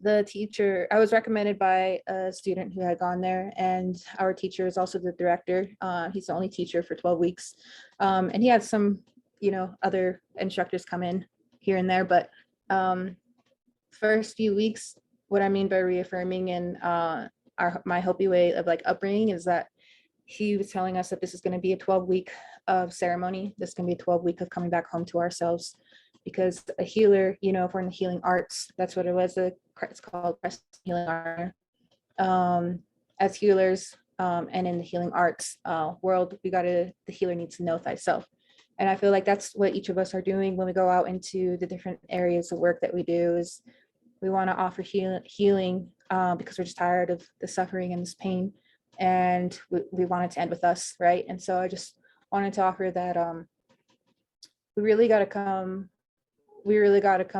the teacher, I was recommended by a student who had gone there, and our teacher is also the director. He's the only teacher for 12 weeks. And he had some, you know, other instructors come in here and there, but first few weeks, what I mean by reaffirming in my Hopi way of like upbringing is that he was telling us that this is going to be a 12-week of ceremony. This is going to be a 12-week of coming back home to ourselves. Because a healer, you know, if we're in the healing arts, that's what it was. It's called healing art. As healers, and in the healing arts world, the healer needs to know thyself. And I feel like that's what each of us are doing when we go out into the different areas of work that we do. Is we want to offer healing because we're just tired of the suffering and this pain, and we want it to end with us, right? And so I just wanted to offer that we really got to come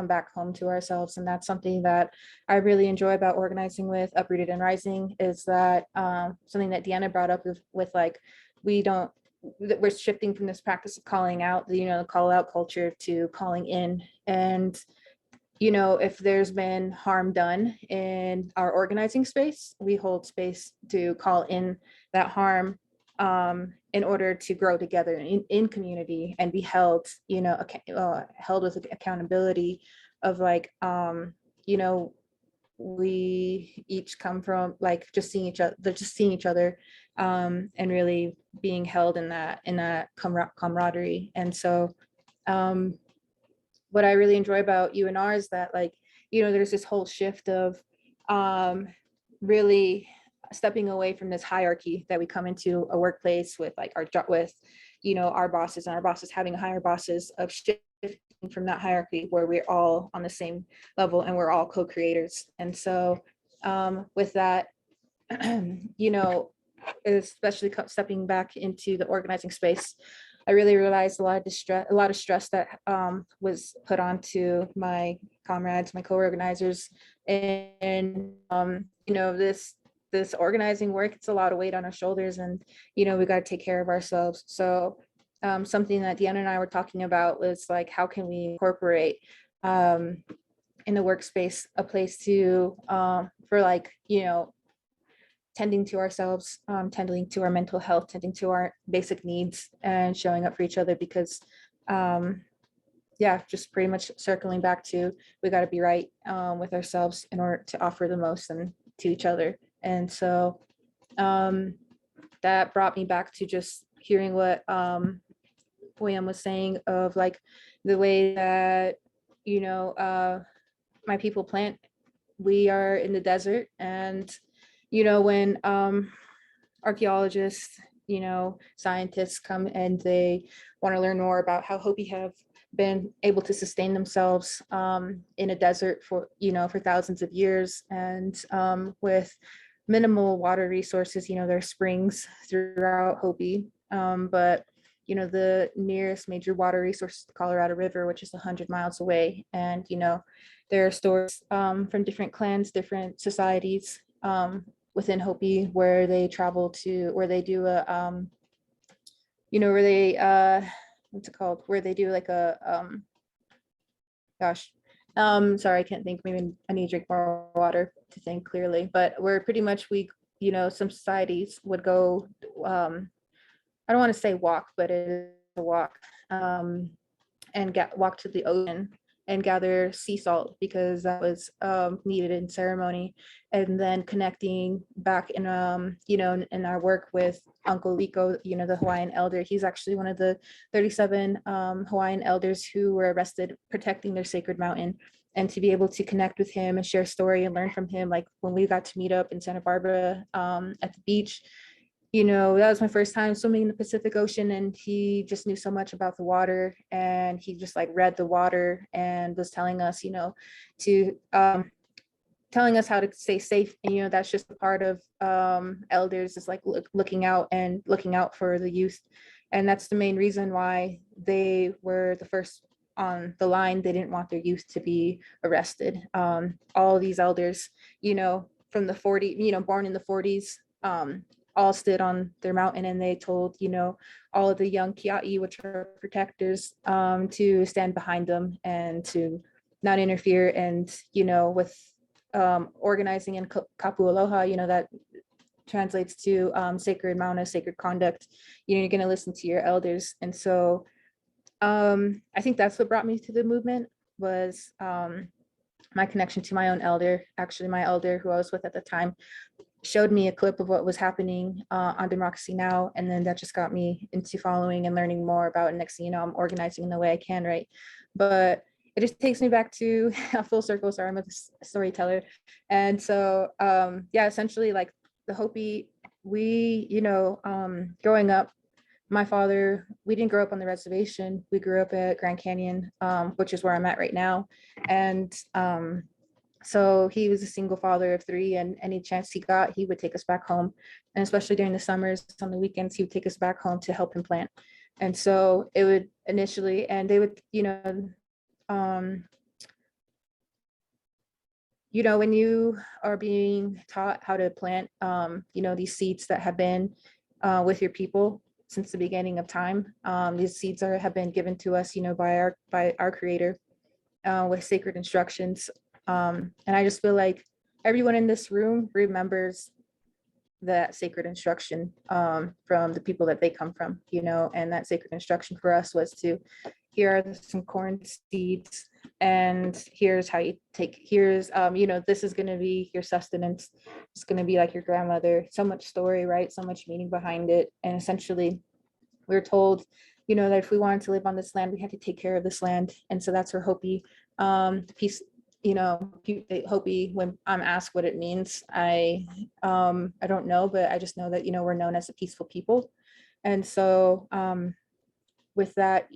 back home to ourselves. And that's something that I really enjoy about organizing with Uprooted and Rising, is that something that Deanna brought up with like, we're shifting from this practice of calling out, the call out culture, to calling in. And if there's been harm done in our organizing space, we hold space to call in that harm in order to grow together in community and be held, held with accountability of like, we each come from like just seeing each other and really being held in that camaraderie. And so what I really enjoy about UNR is that like, there's this whole shift of really stepping away from this hierarchy that we come into a workplace with, like our bosses, and our bosses having higher bosses, of shifting from that hierarchy where we're all on the same level and we're all co-creators. And so with that, especially stepping back into the organizing space, I really realized a lot of stress that was put onto my comrades, my co-organizers, and this organizing work, it's a lot of weight on our shoulders, and we got to take care of ourselves. So something that Deanna and I were talking about was like, how can we incorporate in the workspace a place to for like, tending to ourselves, tending to our mental health, tending to our basic needs, and showing up for each other, because just pretty much circling back to, we got to be right with ourselves in order to offer the most and to each other. And so that brought me back to just hearing what William was saying, of like the way that my people plant. We are in the desert, and when archaeologists, scientists come and they want to learn more about how Hopi have been able to sustain themselves in a desert for thousands of years, and with minimal water resources. There are springs throughout Hopi, but the nearest major water resource is the Colorado River, which is 100 miles away. And there are stories from different clans, different societies within Hopi, where they travel to, where they do a where they what's it called, where they do like a sorry, I can't think. Maybe I need to drink more water to think clearly. But where pretty much we, some societies would go, I don't want to say walk, but it is a walk, and walk to the ocean and gather sea salt, because that was needed in ceremony. And then connecting back in in our work with Uncle Liko, the Hawaiian elder. He's actually one of the 37 Hawaiian elders who were arrested protecting their sacred mountain. And to be able to connect with him and share a story and learn from him, like when we got to meet up in Santa Barbara at the beach, that was my first time swimming in the Pacific Ocean, and he just knew so much about the water, and he just like read the water and was telling us, telling us how to stay safe. And, that's just a part of elders, is like looking out for the youth. And that's the main reason why they were the first on the line. They didn't want their youth to be arrested. All these elders, from the 40s, born in the 40s, all stood on their mountain, and they told, all of the young Kia'i, which are protectors, to stand behind them and to not interfere. And, with organizing in Kapu Aloha, that translates to sacred mauna, sacred conduct, you're going to listen to your elders. And so I think that's what brought me to the movement, was my connection to my own elder. Actually, my elder, who I was with at the time, showed me a clip of what was happening on Democracy Now! And then that just got me into following and learning more about it. Next thing you know, I'm organizing in the way I can, right? But it just takes me back to a full circle. Sorry, I'm a storyteller. And so, essentially, like the Hopi, we, growing up, my father, we didn't grow up on the reservation. We grew up at Grand Canyon, which is where I'm at right now. And so he was a single father of 3, and any chance he got, he would take us back home. And especially during the summers, on the weekends, he would take us back home to help him plant. And so it would initially, and they would, when you are being taught how to plant, these seeds that have been with your people since the beginning of time, these seeds have been given to us, by our Creator with sacred instructions. And I just feel like everyone in this room remembers that sacred instruction from the people that they come from, and that sacred instruction for us was to, here are some corn seeds, and here's how you here's, this is going to be your sustenance. It's going to be like your grandmother. So much story, right? So much meaning behind it. And essentially, we were told, that if we wanted to live on this land, we had to take care of this land. And so that's where Hopi, peace, Hopi, when I'm asked what it means, I don't know, but I just know that, we're known as a peaceful people. And so with that,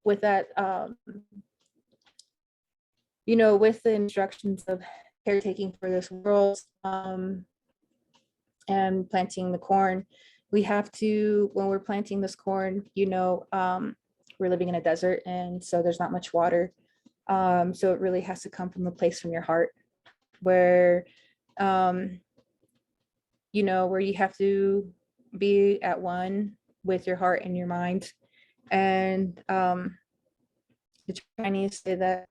with the instructions of caretaking for this world and planting the corn, we have to, when we're planting this corn, we're living in a desert, and so there's not much water. So it really has to come from a place from your heart where, where you have to be at one with your heart and your mind. And the Chinese say that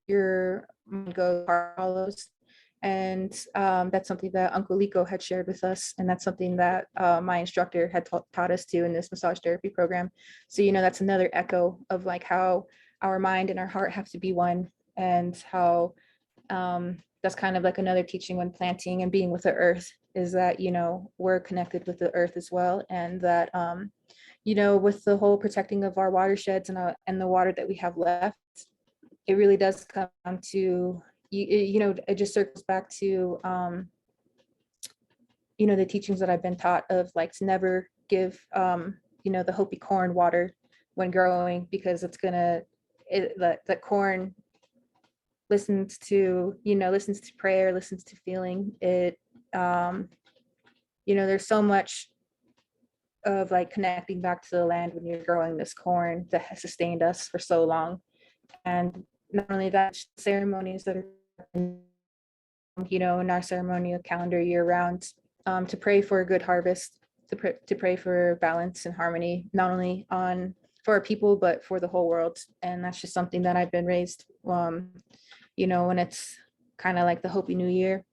your mind goes, heart follows. And that's something that Uncle Liko had shared with us. And that's something that my instructor had taught us to in this massage therapy program. So, that's another echo of like how our mind and our heart have to be one, and how that's kind of like another teaching when planting and being with the earth, is that, we're connected with the earth as well. And that, with the whole protecting of our watersheds and the water that we have left, it really does come to, it just circles back to, the teachings that I've been taught of like to never give, the Hopi corn water when growing, because it's gonna, the corn listens to prayer, listens to feeling it. There's so much of like connecting back to the land when you're growing this corn that has sustained us for so long. And not only that, ceremonies that are, in our ceremonial calendar year round, to pray for a good harvest, to pray for balance and harmony, not only for our people, but for the whole world. And that's just something that I've been raised, when it's kind of like the Hopi New Year.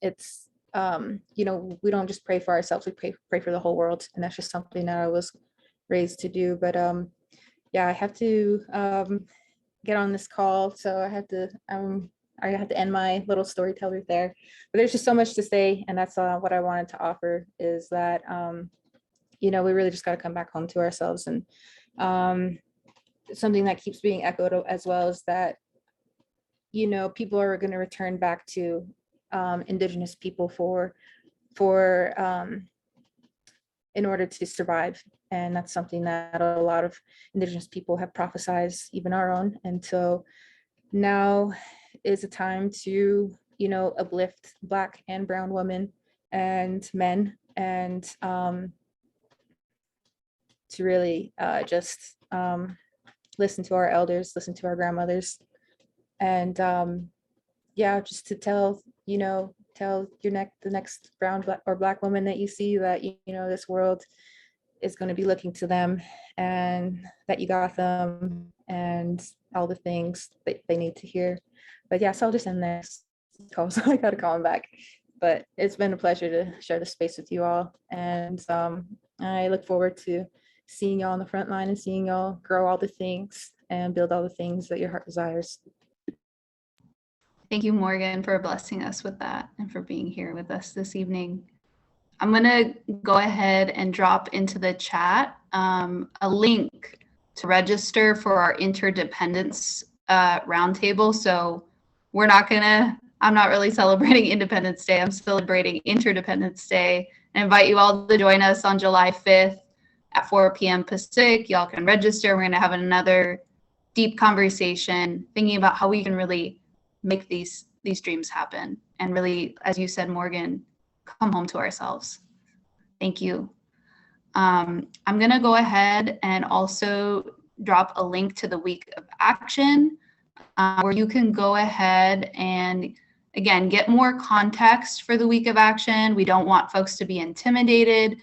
It's, we don't just pray for ourselves, we pray for the whole world. And that's just something that I was raised to do. But I have to get on this call. So I have to end my little storyteller there. But there's just so much to say. And that's what I wanted to offer, is that, we really just got to come back home to ourselves. And something that keeps being echoed as well is that, people are going to return back to Indigenous people in order to survive. And that's something that a lot of Indigenous people have prophesized, even our own. And so now is a time to, uplift Black and brown women and men, and to really just listen to our elders, listen to our grandmothers, and just to tell the next brown or Black woman that you see that, this world is going to be looking to them, and that you got them, and all the things that they need to hear. But so I'll just end there. So I got to call him back. But it's been a pleasure to share the space with you all. And I look forward to seeing y'all on the front line and seeing y'all grow all the things and build all the things that your heart desires. Thank you, Morgan, for blessing us with that and for being here with us this evening. I'm going to go ahead and drop into the chat a link to register for our interdependence roundtable. So we're not going to I'm not really celebrating Independence Day. I'm celebrating Interdependence Day. I invite you all to join us on July 5th at 4 p.m. Pacific. Y'all can register. We're going to have another deep conversation thinking about how we can really make these dreams happen and really, as you said, Morgan, come home to ourselves. Thank you. I'm going to go ahead and also drop a link to the Week of Action where you can go ahead and, again, get more context for the Week of Action. We don't want folks to be intimidated.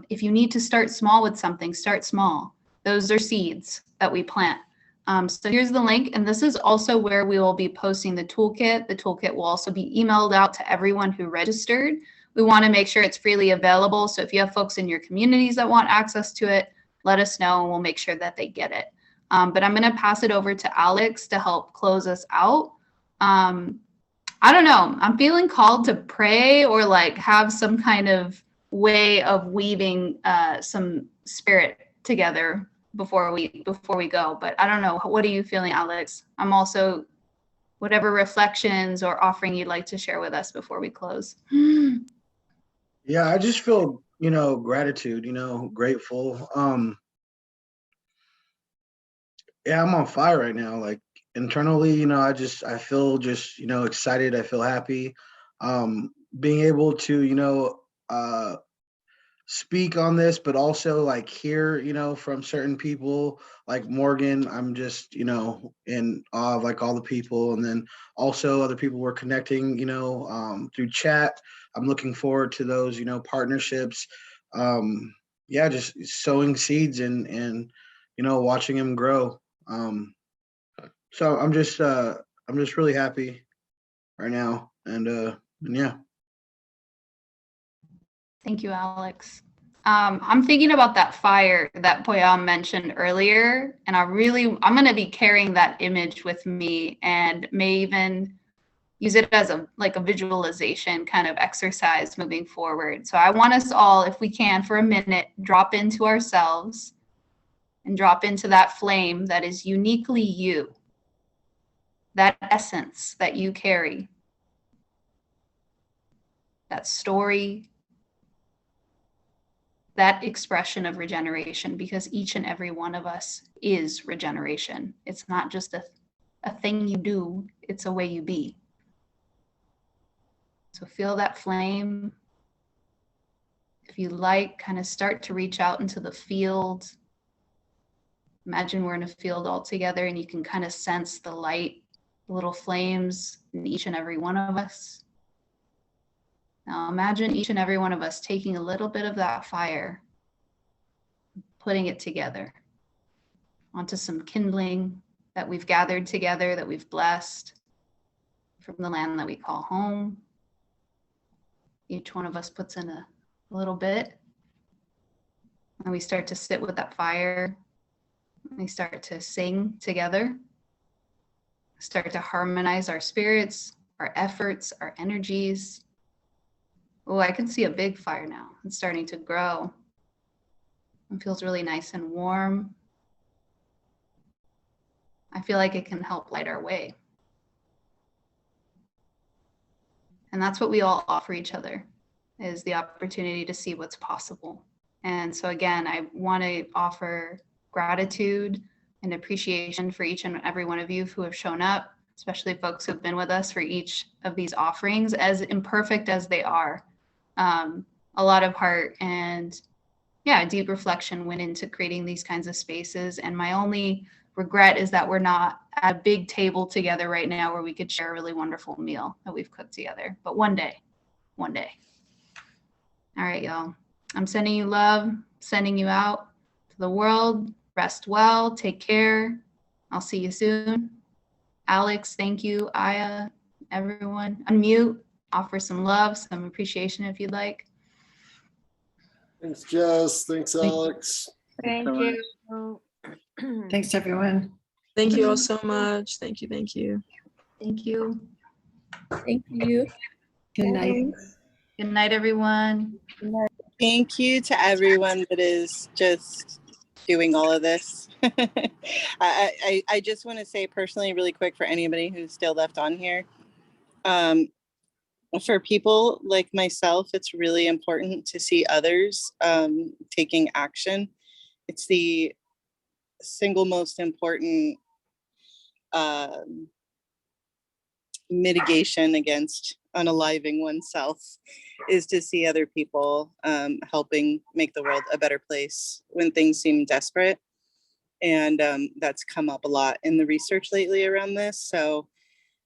If you need to start small with something, start small. Those are seeds that we plant. So here's the link, and this is also where we will be posting the toolkit. The toolkit will also be emailed out to everyone who registered. We want to make sure it's freely available. So if you have folks in your communities that want access to it, let us know and we'll make sure that they get it. But I'm going to pass it over to Alex to help close us out. I don't know. I'm feeling called to pray or like have some kind of way of weaving some spirit together before we go. But I don't know. What are you feeling, Alex? I'm also whatever reflections or offering you'd like to share with us before we close. Yeah, I just feel, gratitude, grateful. Yeah, I'm on fire right now. Like internally, I feel just, excited. I feel happy. Being able to, speak on this, but also like hear, from certain people like Morgan. I'm just, in awe of like all the people. And then also other people we're connecting, through chat. I'm looking forward to those, partnerships. Yeah, just sowing seeds and watching them grow. So I'm just really happy right now. And yeah. Thank you, Alex. I'm thinking about that fire that Poyam mentioned earlier, and I'm going to be carrying that image with me and may even use it as a visualization kind of exercise moving forward. So I want us all, if we can, for a minute, drop into ourselves and drop into that flame that is uniquely you, that essence that you carry, that story, that expression of regeneration, because each and every one of us is regeneration. It's not just a thing you do, it's a way you be. So feel that flame. If you like, kind of start to reach out into the field. Imagine we're in a field all together and you can kind of sense the light, the little flames in each and every one of us. Now imagine each and every one of us taking a little bit of that fire, putting it together onto some kindling that we've gathered together, that we've blessed from the land that we call home. Each one of us puts in a little bit, and we start to sit with that fire. We start to sing together, start to harmonize our spirits, our efforts, our energies. Oh, I can see a big fire now. It's starting to grow. It feels really nice and warm. I feel like it can help light our way. And that's what we all offer each other, is the opportunity to see what's possible. And so again, I want to offer gratitude and appreciation for each and every one of you who have shown up, especially folks who have been with us for each of these offerings, as imperfect as they are. A lot of heart and deep reflection went into creating these kinds of spaces. And my only regret is that we're not at a big table together right now where we could share a really wonderful meal that we've cooked together. But one day. All right, y'all. I'm sending you love, sending you out to the world. Rest well, take care. I'll see you soon. Alex, thank you. Aya, everyone. Unmute, offer some love, some appreciation if you'd like. Thanks, Jess. Thanks, Alex. Thank you. Thanks, everyone. Thank you all so much. Thank you. Thank you. Thank you. Good night. Good night, everyone. Thank you to everyone that is just doing all of this. I just want to say personally, really quick, for anybody who's still left on here, For people like myself, it's really important to see others taking action. It's the single most important mitigation against unaliving oneself is to see other people helping make the world a better place when things seem desperate. And that's come up a lot in the research lately around this. So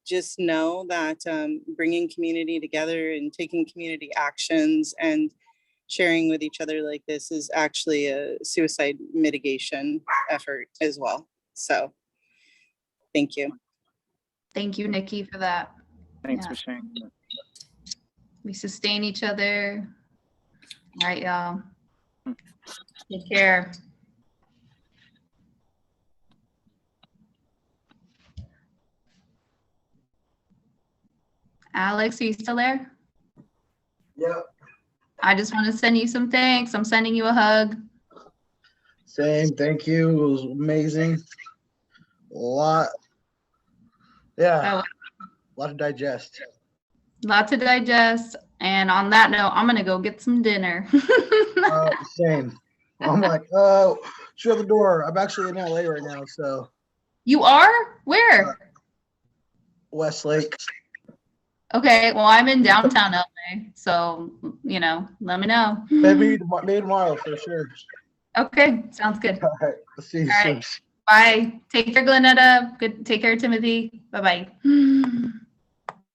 just know that bringing community together and taking community actions and sharing with each other like this is actually a suicide mitigation effort as well. So thank you. Thank you, Nikki, for that. Thanks Yeah. for sharing. We sustain each other. All right, y'all. Take care. Alex, are you still there? Yep. I just want to send you some thanks. I'm sending you a hug. Same. Thank you. It was amazing. A lot. Yeah. A lot to digest. Lot to digest. And on that note, I'm gonna go get some dinner. Same. I'm like, shut the door. I'm actually in LA right now, so You are? Where? Westlake. Okay, well, I'm in downtown LA, so, let me know. Maybe tomorrow for sure. Okay, sounds good. All right. I'll see you All soon. right. Bye. Take care, Glenetta. Good. Take care, Timothy. Bye-bye.